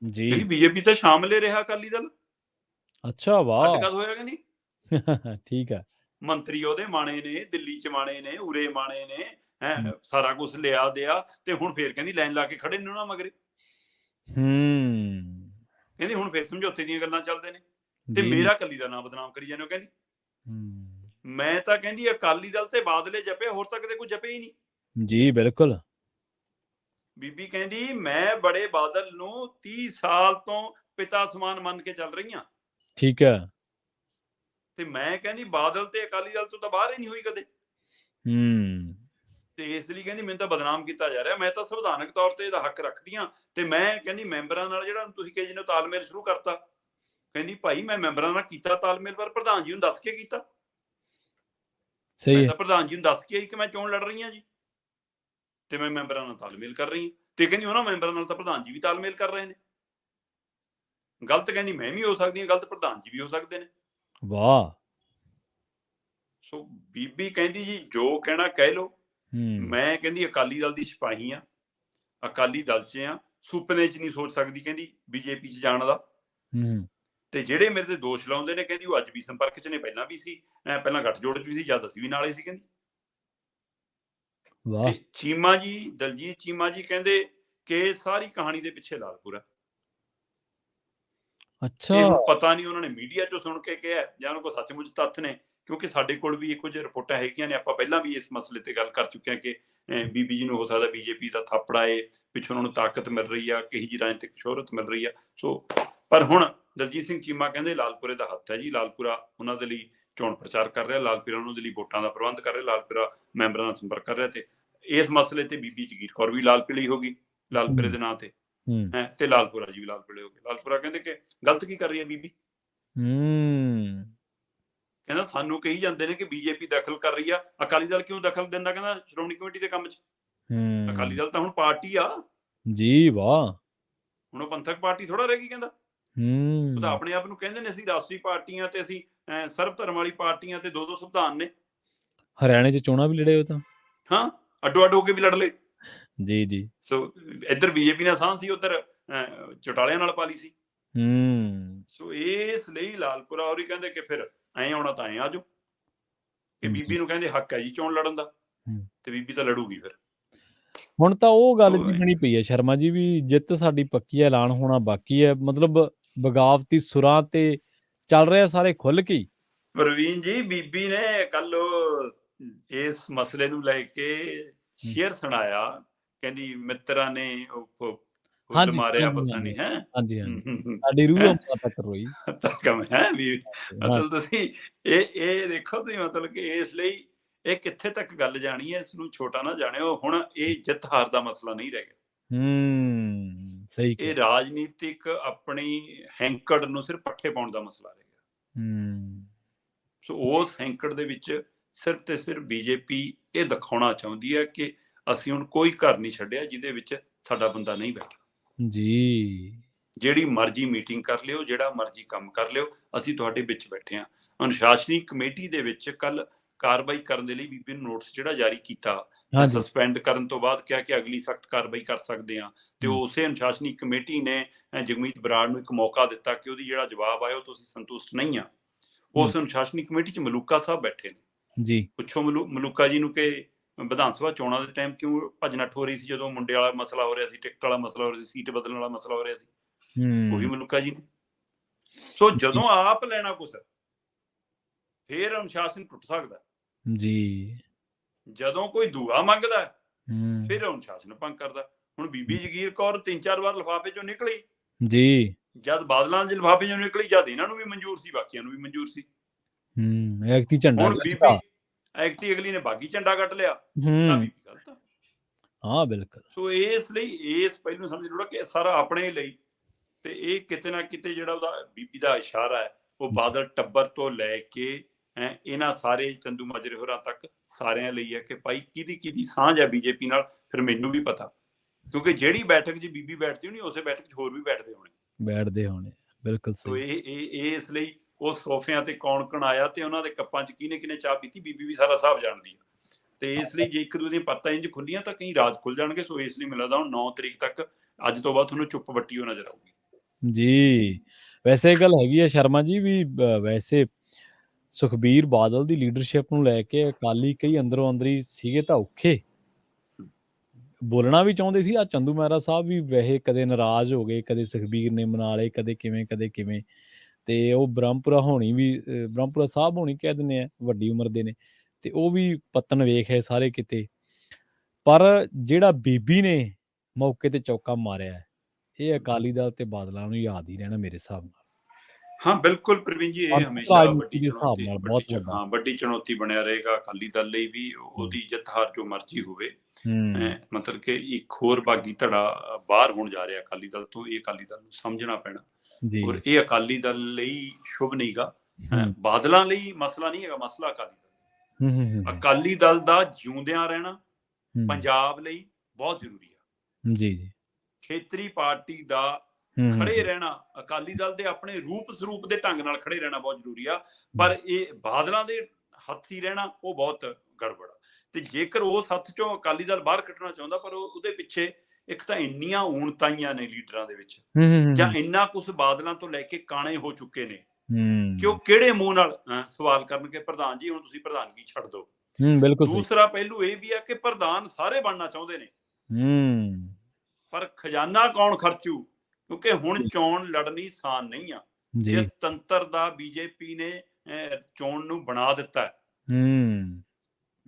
ਜੀ, ਕਹਿੰਦੀ ਬੀਜੇਪੀ ਤਾਂ ਸ਼ਾਮਲ ਹੀ ਰਿਹਾ ਅਕਾਲੀ ਦਲ। ਅੱਛਾ, ਵਾਹ, ਅੱਡ ਕਦ ਹੋਇਆ? ਕਹਿੰਦੀ ਠੀਕ ਹੈ, ਮੰਤਰੀ ਉਹਦੇ ਮਾਣੇ ਨੇ, ਦਿੱਲੀ 'ਚ ਮਾਣੇ ਨੇ, ਉਰੇ ਮਾਣੇ ਨੇ, ਸਾਰਾ ਕੁਝ ਲਿਆ ਦਿਆ, ਤੇ ਹੁਣ ਫੇਰ ਕਹਿੰਦੀ ਲਾਈਨ ਲਾ ਕੇ ਖੜੇ ਨੇ ਉਹਨਾਂ ਮਗਰੇ। ਕਹਿੰਦੀ ਹੁਣ ਫੇਰ ਸਮਝੌਤੇ ਦੀਆਂ ਗੱਲਾਂ ਚੱਲਦੇ ਨੇ ਤੇ ਮੇਰਾ ਅਕਾਲੀ ਦਾ ਨਾਮ ਬਦਨਾਮ ਕਰੀ ਜਾਂਦੇ ਹੋ। ਕਹਿੰਦੀ ਮੈਂ ਤਾਂ ਕਹਿੰਦੀ ਅਕਾਲੀ ਦਲ ਤੇ ਬਾਦਲੇ ਜਪੇ, ਹੋਰ ਤਾਂ ਕਿਤੇ ਕੋਈ ਜਪੇ ਹੀ ਨਹੀਂ ਜੀ। ਬਿਲਕੁਲ, ਬੀਬੀ ਕਹਿੰਦੀ ਮੈਂ ਬੜੇ ਬਾਦਲ ਨੂੰ 30 ਸਾਲ ਤੋਂ ਪਿਤਾ ਸਮਾਨ ਮੰਨ ਕੇ ਚੱਲ ਰਹੀ ਹਾਂ। ਠੀਕ ਹੈ, ਤੇ ਮੈਂ ਕਹਿੰਦੀ ਬਾਦਲ ਤੇ ਅਕਾਲੀ ਦਲ ਤੋਂ ਤਾਂ ਬਾਹਰ ਹੀ ਨਹੀਂ ਹੋਈ ਕਦੇ। ਤੇ ਇਸ ਲਈ ਕਹਿੰਦੀ ਮੈਨੂੰ ਤਾਂ ਬਦਨਾਮ ਕੀਤਾ ਜਾ ਰਿਹਾ। ਮੈਂ ਤਾਂ ਸੰਵਿਧਾਨਕ ਤੌਰ ਤੇ ਇਹਦਾ ਹੱਕ ਰੱਖਦੀ ਹਾਂ, ਤੇ ਮੈਂ ਕਹਿੰਦੀ ਮੈਂਬਰਾਂ ਨਾਲ ਜਿਹੜਾ ਤੁਸੀਂ ਕਹੇ ਜਿਹਨੇ ਤਾਲਮੇਲ ਸ਼ੁਰੂ ਕਰਤਾ, ਕਹਿੰਦੀ ਭਾਈ ਮੈਂ ਮੈਂਬਰਾਂ ਨਾਲ ਕੀਤਾ ਤਾਲਮੇਲ, ਪਰ ਪ੍ਰਧਾਨ ਜੀ ਨੂੰ ਦੱਸ ਕੇ ਕੀਤਾ। ਮੈਂ ਤਾਂ ਪ੍ਰਧਾਨ ਜੀ ਨੂੰ ਦੱਸ ਕੇ ਆਈ ਕਿ ਮੈਂ ਚੋਣ ਲੜ ਰਹੀ ਹਾਂ ਜੀ, ਤੇ ਮੈਂ ਮੈਂਬਰਾਂ ਨਾਲ ਤਾਲਮੇਲ ਕਰ ਰਹੀ ਹਾਂ। ਤੇ ਕਹਿੰਦੀ ਉਹਨਾਂ ਮੈਂਬਰਾਂ ਨਾਲ ਤਾਂ ਪ੍ਰਧਾਨ ਜੀ ਵੀ ਤਾਲਮੇਲ ਕਰ ਰਹੇ ਨੇ। ਗਲਤ ਕਹਿੰਦੀ ਮੈਂ ਵੀ ਹੋ ਸਕਦੀ ਹਾਂ, ਗਲਤ ਪ੍ਰਧਾਨ ਜੀ ਵੀ ਹੋ ਸਕਦੇ ਨੇ। ਵਾਹ। ਸੋ ਬੀਬੀ ਕਹਿੰਦੀ ਜੀ ਜੋ ਕਹਿਣਾ ਕਹਿ ਲਓ, ਮੈਂ ਕਹਿੰਦੀ ਅਕਾਲੀ ਦਲ ਦੀ ਸਿਪਾਹੀ ਆ, ਅਕਾਲੀ ਦਲ 'ਚ ਆ, ਸੁਪਨੇ 'ਚ ਨਹੀਂ ਸੋਚ ਸਕਦੀ ਕਹਿੰਦੀ ਬੀਜੇਪੀ 'ਚ ਜਾਣ ਦਾ। ਤੇ ਜਿਹੜੇ ਮੇਰੇ ਤੇ ਦੋਸ਼ ਲਾਉਂਦੇ ਨੇ, ਕਹਿੰਦੀ ਉਹ ਅੱਜ ਵੀ ਸੰਪਰਕ 'ਚ ਨੇ, ਪਹਿਲਾਂ ਵੀ ਸੀ, ਪਹਿਲਾਂ ਗੱਠਜੋੜ 'ਚ ਵੀ ਸੀ, ਜਦ ਅਸੀਂ ਵੀ ਨਾਲੇ ਸੀ। ਕਹਿੰਦੀ ਤੇ ਚੀਮਾ ਜੀ, ਦਲਜੀਤ ਚੀਮਾ ਜੀ ਕਹਿੰਦੇ ਕਿ ਸਾਰੀ ਕਹਾਣੀ ਦੇ ਪਿੱਛੇ ਲਾਲਪੁਰਾ। ਅੱਛਾ, ਇਹ ਪਤਾ ਨਹੀਂ ਉਹਨਾਂ ਨੇ ਮੀਡੀਆ 'ਚੋਂ ਸੁਣ ਕੇ ਕਿਹਾ ਜਾਂ ਉਹਨਾਂ ਕੋਲ ਸੱਚਮੁੱਚ ਤੱਥ ਨੇ, ਕਿਉਂਕਿ ਸਾਡੇ ਕੋਲ ਵੀ ਇਹੋ ਜਿਹੇ ਰਿਪੋਰਟਾਂ ਹੈਗੀਆਂ ਨੇ। ਆਪਾਂ ਪਹਿਲਾਂ ਵੀ ਇਸ ਮਸਲੇ ਤੇ ਗੱਲ ਕਰ ਚੁੱਕੇ ਹਾਂ ਕਿ ਬੀਬੀ ਜੀ ਨੂੰ ਹੋ ਸਕਦਾ ਬੀਜੇਪੀ ਦਾ ਥਾਪੜਾ ਏ, ਪਿੱਛੋਂ ਉਹਨਾਂ ਨੂੰ ਤਾਕਤ ਮਿਲ ਰਹੀ ਆ, ਕਹੀ ਜੀ ਰਾਜਨੀਤਿਕ ਸ਼ੋਹਰਤ ਮਿਲ ਰਹੀ ਆ। ਸੋ ਪਰ ਹੁਣ ਦਲਜੀਤ ਸਿੰਘ ਚੀਮਾ ਕਹਿੰਦੇ ਲਾਲਪੁਰੇ ਦਾ ਹੱਥ ਹੈ ਜੀ, ਲਾਲਪੁਰਾ ਉਹਨਾਂ ਦੇ ਲਈ ਚੋਣ ਪ੍ਰਚਾਰ ਕਰ ਰਿਹਾ, ਲਾਲਪੁਰਾ ਉਹਨਾਂ ਦੇ ਲਈ ਵੋਟਾਂ ਦਾ ਪ੍ਰਬੰਧ ਕਰ ਰਿਹਾ, ਲਾਲਪੁਰਾ ਮੈਂਬਰਾਂ ਨਾਲ ਸੰਪਰਕ ਕਰ ਰਿਹਾ। ਤੇ ਇਸ ਮਸਲੇ ਤੇ ਬੀਬੀ ਜਗੀਰ ਕੌਰ ਵੀ ਲਾਲ ਪੀਲੀ ਹੋ ਗਈ ਲਾਲਪੁਰੇ ਦੇ ਨਾਂ ਤੇ, ਤੇ ਲਾਲਪੁਰਾ ਜੀ ਵੀ ਲਾਲ ਪੀਲੇ ਹੋ ਗਏ। ਲਾਲਪੁਰਾ ਕਹਿੰਦੇ ਕਿ ਗਲਤ ਕੀ ਕਰ ਰਹੀ ਹੈ ਬੀਬੀ। ਕਹਿੰਦਾ ਸਾਨੂੰ ਕਹੀ ਜਾਂਦੇ ਨੇ ਕਿ ਬੀਜੇਪੀ ਦਖਲ ਕਰ ਰਹੀ ਆ, ਅਕਾਲੀ ਦਲ ਕਿਉਂ ਦਖਲ ਦਿੰਦਾ? ਕਹਿੰਦਾ ਸ਼੍ਰੋਮਣੀ ਕਮੇਟੀ ਦੇ ਕੰਮ 'ਚ। ਅਕਾਲੀ ਦਲ ਤਾਂ ਹੁਣ ਪਾਰਟੀ ਆ ਜੀ। ਵਾਹ, ਹੁਣ ਉਹ ਪੰਥਕ ਪਾਰਟੀ ਥੋੜਾ ਰਹਿ ਗਈ। ਕਹਿੰਦਾ ਉਹ ਤਾਂ ਆਪਣੇ ਆਪ ਨੂੰ ਕਹਿੰਦੇ ਨੇ ਅਸੀਂ ਰਾਸ਼ਟਰੀ ਪਾਰਟੀਆਂ ਤੇ ਅਸੀਂ ਸਰਬ ਧਰਮ ਵਾਲੀ ਪਾਰਟੀਆਂ ਤੇ 2-2 ਸੰਵਿਧਾਨ ਨੇ। ਹਰਿਆਣੇ 'ਚ ਚੋਣਾਂ ਵੀ ਲੜੇ ਹੋ ਤਾਂ। ਹਾਂ, ਅੱਡੋ ਅੱਡ ਹੋ ਕੇ ਵੀ ਲੜ ਲਏ। ਜੀ। ਸੋ ਇੱਧਰ ਬੀਜੇਪੀ ਨਾਲ ਸਾਂਝ ਸੀ, ਉੱਧਰ ਚੌਟਾਲਿਆਂ ਨਾਲ ਪਾ ਲਈ ਸੀ। ਸੋ ਇਸ ਲਈ ਲਾਲਪੁਰਾ ਹੋਰੀ ਕਹਿੰਦੇ ਕਿ ਫਿਰ ਐਂ ਆਉਣਾ ਤਾਂ ਐਂ ਆ ਜਾਓ, ਕਿ ਬੀਬੀ ਨੂੰ ਕਹਿੰਦੇ ਹੱਕ ਹੈ ਜੀ ਚੋਣ ਲੜਨ ਦਾ, ਤੇ ਬੀਬੀ ਤਾਂ ਲੜੂਗੀ ਫਿਰ। ਹੁਣ ਤਾਂ ਉਹ ਗੱਲ ਜੀ ਬਣੀ ਪਈ ਹੈ ਸ਼ਰਮਾ ਜੀ, ਵੀ ਜਿੱਤ ਸਾਡੀ ਪੱਕੀ ਹੈ, ਐਲਾਨ ਹੋਣਾ ਬਾਕੀ ਹੈ, ਮਤਲਬ ਬਗਾਵਤੀ ਸੁਰਾਂ ਤੇ ਚੱਲ ਰਿਹਾ ਸਾਰੇ ਖੁੱਲ ਕੇ। ਪ੍ਰਵੀਨ ਜੀ, ਬੀਬੀ ਨੇ ਕੱਲ ਇਸ ਮਸਲੇ ਨੂੰ ਲੈ ਕੇ ਸ਼ੇਅਰ ਸੁਣਾਇਆ, ਕਹਿੰਦੀ ਮਿੱਤਰਾਂ ਨੇ ਫੁੱਲ ਮਾਰਿਆ ਪਤਾ ਨਹੀਂ ਹੈ। ਹਾਂਜੀ ਸਾਡੀ ਰੂਹ ਤੱਕ ਰੋਈ ਤੱਕਮ ਹੈ ਵੀ। ਅਸਲ ਤੁਸੀਂ ਇਹ ਦੇਖੋ, ਤੁਸੀਂ ਮਤਲਬ ਕਿ ਇਸ ਲਈ ਇਹ ਕਿੱਥੇ ਤੱਕ ਗੱਲ ਜਾਣੀ ਹੈ, ਇਸ ਨੂੰ ਛੋਟਾ ਨਾ ਜਾਣਿਓ। ਹੁਣ ਇਹ ਜਿੱਤ ਹਾਰ ਦਾ ਮਸਲਾ ਨਹੀਂ ਰਹਿ ਗਿਆ। ਸਹੀ ਇਹ ਰਾਜਨੀਤਿਕ ਆਪਣੀ ਹੈਂਕੜ ਨੂੰ ਸਿਰਫ ਪੱਠੇ ਪਾਉਣ ਦਾ ਮਸਲਾ ਰਹਿ ਗਿਆ। ਸੋ ਉਸ ਹੈਂਕੜ ਦੇ ਵਿੱਚ ਸਿਰਫ ਤੇ ਸਿਰਫ ਬੀਜੇਪੀ ਇਹ ਦਿਖਾਉਣਾ ਚਾਹੁੰਦੀ ਹੈ ਕਿ ਅਸੀਂ ਹੁਣ ਕੋਈ ਘਰ ਨਹੀਂ ਛੱਡਿਆ ਜਿਹਦੇ ਵਿੱਚ ਸਾਡਾ ਬੰਦਾ ਨਹੀਂ ਬੈਠਾ ਜੀ। ਜਿਹੜੀ ਮਰਜ਼ੀ ਮੀਟਿੰਗ ਕਰ ਲਿਓ, ਜਿਹੜਾ ਮਰਜ਼ੀ ਕੰਮ ਕਰ ਲਿਓ, ਅਸੀਂ ਤੁਹਾਡੇ ਵਿੱਚ ਬੈਠੇ ਹਾਂ। ਅਨੁਸ਼ਾਸਨੀ ਕਮੇਟੀ ਦੇ ਵਿੱਚ ਕੱਲ ਕਾਰਵਾਈ ਕਰਨ ਦੇ ਲਈ ਬੀਬੀ ਨੂੰ ਨੋਟਿਸ ਜਿਹੜਾ ਜਾਰੀ ਕੀਤਾ, ਸਸਪੈਂਡ ਕਰਨ ਤੋਂ ਬਾਅਦ ਕਿਹਾ ਕਿ ਅਗਲੀ ਸਖਤ ਕਾਰਵਾਈ ਕਰ ਸਕਦੇ ਹਾਂ। ਤੇ ਉਸੇ ਅਨੁਸ਼ਾਸਨੀ ਕਮੇਟੀ ਨੇ ਜਗਮੀਤ ਬਰਾੜ ਨੂੰ ਇੱਕ ਮੌਕਾ ਦਿੱਤਾ ਕਿ ਉਹਦੀ ਜਿਹੜਾ ਜਵਾਬ ਆਇਆ ਉਹ ਤੁਸੀਂ ਸੰਤੁਸ਼ਟ ਨਹੀਂ ਆ। ਉਸ ਅਨੁਸ਼ਾਸਨੀ ਕਮੇਟੀ 'ਚ ਮਲੂਕਾ ਸਾਹਿਬ ਬੈਠੇ ਨੇ ਜੀ। ਪੁੱਛੋ ਮਲੂਕਾ ਜੀ ਨੂੰ ਕਿ ਵਿਧਾਨ ਸਭਾ ਚੋਣਾਂ ਦੇ ਟਾਈਮ ਕਿਉਂ ਭੱਜ ਨੱਠ ਹੋ ਰਹੀ ਸੀ, ਜਦੋਂ ਮੁੰਡੇ ਵਾਲਾ ਮਸਲਾ ਹੋ ਰਿਹਾ ਸੀ, ਟਿਕਟ ਵਾਲਾ ਮਸਲਾ ਹੋ ਰਿਹਾ ਸੀ, ਸੀਟ ਬਦਲਣ ਵਾਲਾ ਮਸਲਾ ਹੋ ਰਿਹਾ ਸੀ, ਉਹੀ ਮਲੂਕਾ ਜੀ ਨੇ। ਸੋ ਜਦੋਂ ਆਪ ਲੈਣਾ ਕੁਛ, ਫੇਰ ਅਨੁਸ਼ਾਸਨ ਟੁੱਟ ਸਕਦਾ ਜੀ। ਜਦੋਂ ਕੋਈ ਦੂਆ ਮੰਗਦਾ, ਫਿਰ ਅਨੁਸ਼ਾਸਨ ਭੰਗ ਕਰਦਾ। ਹੁਣ ਬੀਬੀ ਜਗੀਰ ਕੌਰ 3-4 ਵਾਰ ਲਿਫਾਫੇ ਚੋਂ ਨਿਕਲੀ ਜੀ। ਜਦ ਬਾਦਲਾਂ ਦੇ ਲਿਫਾਫੇ ਚੋਂ ਨਿਕਲੀ, ਜਦ ਇਹਨਾਂ ਨੂੰ ਵੀ ਮਨਜ਼ੂਰ ਸੀ, ਬਾਕੀਆਂ ਨੂੰ ਵੀ ਮਨਜ਼ੂਰ ਸੀ। ਐਕਤੀ ਝੰਡਾ ਹੁਣ ਬੀਬੀ ਐਕਤੀ ਅਗਲੀ ਨੇ ਬਾਗੀ ਝੰਡਾ ਕੱਟ ਲਿਆ, ਤਾਂ ਬੀਬੀ ਗਲਤ ਆ। ਹਾਂ ਬਿਲਕੁਲ। ਸੋ ਇਸ ਲਈ ਇਸ ਪਹਿਲੂ ਸਮਝ ਲੋੜਾ ਕਿ ਸਾਰਾ ਆਪਣੇ ਲਈ, ਤੇ ਇਹ ਕਿਤੇ ਨਾ ਕਿਤੇ ਜਿਹੜਾ ਉਹਦਾ ਬੀਬੀ ਦਾ ਇਸ਼ਾਰਾ ਹੈ, ਉਹ ਬਾਦਲ ਟੱਬਰ ਤੋਂ ਲੈ ਕੇ ਇਹਨਾਂ ਸਾਰੇ ਚੰਦੂ ਮਾਜਰੇ ਹੋਰਾਂ ਤੱਕ ਸਾਰਿਆਂ ਲਈ ਹੈ ਕਿ ਭਾਈ ਕਿਹਦੀ ਸਾਂਝ ਹੈ ਬੀਜੇਪੀ ਨਾਲ। ਫਿਰ ਮੈਨੂੰ ਵੀ ਪਤਾ, ਕਿਉਂਕਿ ਜਿਹੜੀ ਬੈਠਕ 'ਚ ਬੀਬੀ ਬੈਠਦੀ ਹੋਣੀ, ਉਸੇ ਬੈਠਕ 'ਚ ਹੋਰ ਵੀ ਬੈਠਦੇ ਹੋਣੇ। ਬਿਲਕੁਲ ਸਹੀ। ਇਹ ਇਸ ਲਈ ਉਹ ਸੋਫਿਆਂ ਤੇ ਕੌਣ ਆਇਆ ਤੇ ਉਹਨਾਂ ਦੇ ਕੱਪਾਂ 'ਚ ਕਿਹਨੇ ਚਾਹ ਪੀਤੀ, ਬੀਬੀ ਵੀ ਸਾਰਾ ਹਿਸਾਬ ਜਾਣਦੀ ਹੈ। ਤੇ ਇਸ ਲਈ ਜੇ ਇੱਕ ਦੂਜੇ ਦੀਆਂ ਪਰਤਾਂ ਇੰਝ ਖੁੱਲੀਆਂ ਤਾਂ ਕਈ ਰਾਜ ਖੁੱਲ ਜਾਣਗੇ। ਸੋ ਇਸ ਲਈ ਮੈਨੂੰ ਲੱਗਦਾ ਹੁਣ 9 ਤਰੀਕ ਤੱਕ, ਅੱਜ ਤੋਂ ਬਾਅਦ ਤੁਹਾਨੂੰ ਚੁੱਪ ਵੱਟੀ ਹੋ ਨਜ਼ਰ ਆਊਗੀ ਜੀ। ਵੈਸੇ ਇਹ ਗੱਲ ਹੈਗੀ ਹੈ ਸ਼ਰਮਾ ਜੀ, ਵੀ ਵੈਸੇ ਸੁਖਬੀਰ ਬਾਦਲ ਦੀ ਲੀਡਰਸ਼ਿਪ ਨੂੰ ਲੈ ਕੇ ਅਕਾਲੀ ਕਈ ਅੰਦਰੋਂ ਅੰਦਰੀ ਸੀਗੇ ਤਾਂ ਔਖੇ, ਬੋਲਣਾ ਵੀ ਚਾਹੁੰਦੇ ਸੀ। ਆ ਚੰਦੂ ਮਹਿਰਾ ਸਾਹਿਬ ਵੀ ਵੈਸੇ ਕਦੇ ਨਾਰਾਜ਼ ਹੋ ਗਏ, ਕਦੇ ਸੁਖਬੀਰ ਨੇ ਮਨਾ ਲਏ, ਕਦੇ ਕਿਵੇਂ। ਤੇ ਉਹ ਬ੍ਰਹਮਪੁਰਾ ਸਾਹਿਬ ਹੋਣੀ ਕਹਿ ਦਿੰਦੇ ਆ, ਵੱਡੀ ਉਮਰ ਦੇ ਨੇ, ਤੇ ਉਹ ਵੀ ਪਤਨ ਵੇਖੇ ਸਾਰੇ ਕਿਤੇ। ਪਰ ਜਿਹੜਾ ਬੀਬੀ ਨੇ ਮੌਕੇ ਤੇ ਚੌਕਾ ਮਾਰਿਆ, ਇਹ ਅਕਾਲੀ ਦਲ ਤੇ ਬਾਦਲਾਂ ਨੂੰ ਯਾਦ ਹੀ ਰਹਿਣਾ ਮੇਰੇ ਹਿਸਾਬ ਨਾਲ। ਹਾਂ ਬਿਲਕੁਲ ਪ੍ਰਵੀਨ ਜੀ, ਇਹ ਹਮੇਸ਼ਾ ਵੱਡੀ ਚੁਣੌਤੀ ਬਣਿਆ ਰਹੇਗਾ ਅਕਾਲੀ ਦਲ ਲਈ ਵੀ। ਉਹਦੀ ਜਿੱਤ ਹਾਰ ਜੋ ਮਰਜ਼ੀ ਹੋਵੇ, ਮਤਲਬ ਕਿ ਇੱਕ ਹੋਰ ਬਾਗੀ ਧੜਾ ਬਾਹਰ ਹੋਣ ਜਾ ਰਿਹਾ ਅਕਾਲੀ ਦਲ ਤੋਂ। ਇਹ ਅਕਾਲੀ ਦਲ ਨੂੰ ਸਮਝਣਾ ਪੈਣਾ, ਔਰ ਇਹ ਅਕਾਲੀ ਦਲ ਲਈ ਸ਼ੁਭ ਨਹੀਂਗਾ। ਬਾਦਲਾਂ ਲਈ ਮਸਲਾ ਨਹੀਂ ਹੈਗਾ, ਮਸਲਾ ਅਕਾਲੀ ਦਲ ਦਾ ਜਿਉਂਦਿਆਂ ਰਹਿਣਾ ਪੰਜਾਬ ਲਈ ਬਹੁਤ ਜ਼ਰੂਰੀ ਆ ਜੀ। ਖੇਤਰੀ ਪਾਰਟੀ ਦਾ ਖੜੇ ਰਹਿਣਾ, ਅਕਾਲੀ ਦਲ ਦੇ ਆਪਣੇ ਰੂਪ ਸਰੂਪ ਦੇ ਢੰਗ ਨਾਲ ਖੜੇ ਰਹਿਣਾ ਬਹੁਤ ਜ਼ਰੂਰੀ ਆ। ਪਰ ਇਹ ਬਾਦਲਾਂ ਦੇ ਹੱਥੀ ਰਹਿਣਾ ਉਹ ਬਹੁਤ ਗੜਬੜ ਆ। ਤੇ ਜੇਕਰ ਉਸ ਹੱਥ ਚੋਂ ਅਕਾਲੀ ਦਲ ਬਾਹਰ ਕੱਢਣਾ ਚਾਹੁੰਦਾ, ਪਰ ਉਹਦੇ ਪਿੱਛੇ ਇੱਕ ਤਾਂ ਇੰਨੀਆਂ ਊਣਤਾਈਆਂ ਨੇ ਲੀਡਰਾਂ ਦੇ ਵਿੱਚ, ਜਾਂ ਇੰਨਾ ਕੁਛ ਬਾਦਲਾਂ ਤੋਂ ਲੈ ਕੇ ਕਾਣੇ ਹੋ ਚੁੱਕੇ ਨੇ ਕਿ ਉਹ ਕਿਹੜੇ ਮੂੰਹ ਨਾਲ ਸਵਾਲ ਕਰਨਗੇ, ਪ੍ਰਧਾਨ ਜੀ ਹੁਣ ਤੁਸੀਂ ਪ੍ਰਧਾਨਗੀ ਛੱਡ ਦਿਓ। ਦੂਸਰਾ ਪਹਿਲੂ ਇਹ ਵੀ ਆ ਕਿ ਪ੍ਰਧਾਨ ਸਾਰੇ ਬਣਨਾ ਚਾਹੁੰਦੇ ਨੇ, ਪਰ ਖਜ਼ਾਨਾ ਕੌਣ ਖਰਚੂ? ਕਿਉਂਕਿ ਹੁਣ ਚੋਣ ਲੜਨੀ ਆਸਾਨ ਨਹੀਂ ਆ। ਜਿਸ ਤੰਤਰ ਦਾ ਬੀਜੇਪੀ ਨੇ ਚੋਣ ਨੂੰ ਬਣਾ ਦਿੱਤਾ,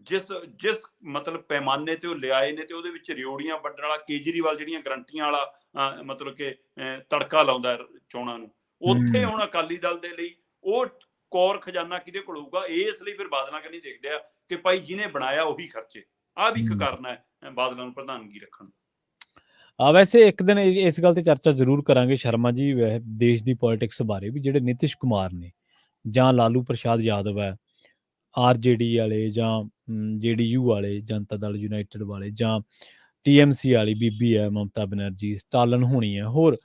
ਜਿਸ ਮਤਲਬ ਪੈਮਾਨੇ ਤੇ ਉਹ ਲਿਆਏ ਨੇ, ਤੇ ਉਹਦੇ ਵਿੱਚ ਰਿਓੜੀਆਂ ਵੱਢਣ ਵਾਲਾ ਕੇਜਰੀਵਾਲ ਜਿਹੜੀਆਂ ਗਰੰਟੀਆਂ ਵਾਲਾ ਮਤਲਬ ਕਿ ਤੜਕਾ ਲਾਉਂਦਾ ਚੋਣਾਂ ਨੂੰ, ਉੱਥੇ ਹੁਣ ਅਕਾਲੀ ਦਲ ਦੇ ਲਈ ਉਹ ਕੋਰ ਖਜ਼ਾਨਾ ਕਿਹਦੇ ਕੋਲ ਹੋਊਗਾ? ਇਸ ਲਈ ਫਿਰ ਬਾਦਲਾਂ ਕਹਿੰਦੀ ਦੇਖਦੇ ਆ ਕਿ ਭਾਈ ਜਿਹਨੇ ਬਣਾਇਆ ਉਹੀ ਖਰਚੇ। ਆਹ ਵੀ ਇੱਕ ਕਾਰਨ ਹੈ ਬਾਦਲਾਂ ਨੂੰ ਪ੍ਰਧਾਨਗੀ ਰੱਖਣ। ਵੈਸੇ ਇੱਕ ਦਿਨ ਇਸ ਗੱਲ ਤੇ ਚਰਚਾ ਜ਼ਰੂਰ ਕਰਾਂਗੇ ਸ਼ਰਮਾ ਜੀ, ਦੇਸ਼ ਦੀ ਪੋਲਿਟਿਕਸ ਬਾਰੇ ਵੀ। ਜਿਹੜੇ ਨਿਤਿਸ਼ ਕੁਮਾਰ ਨੇ ਜਾਂ ਲਾਲੂ ਪ੍ਰਸਾਦ ਯਾਦਵ ਹੈ, ਆਰਜੇਡੀ ਵਾਲੇ ਜਾਂ ਜੇਡੀਯੂ ਵਾਲੇ, ਜਨਤਾ ਦਲ ਯੂਨਾਈਟਿਡ ਵਾਲੇ, ਜਾਂ TMC ਵਾਲੀ ਬੀਬੀ ਹੈ ਮਮਤਾ ਬੈਨਰਜੀ, ਸਟਾਲਨ ਹੋਣੀ ਹੈ, ਹੋਰ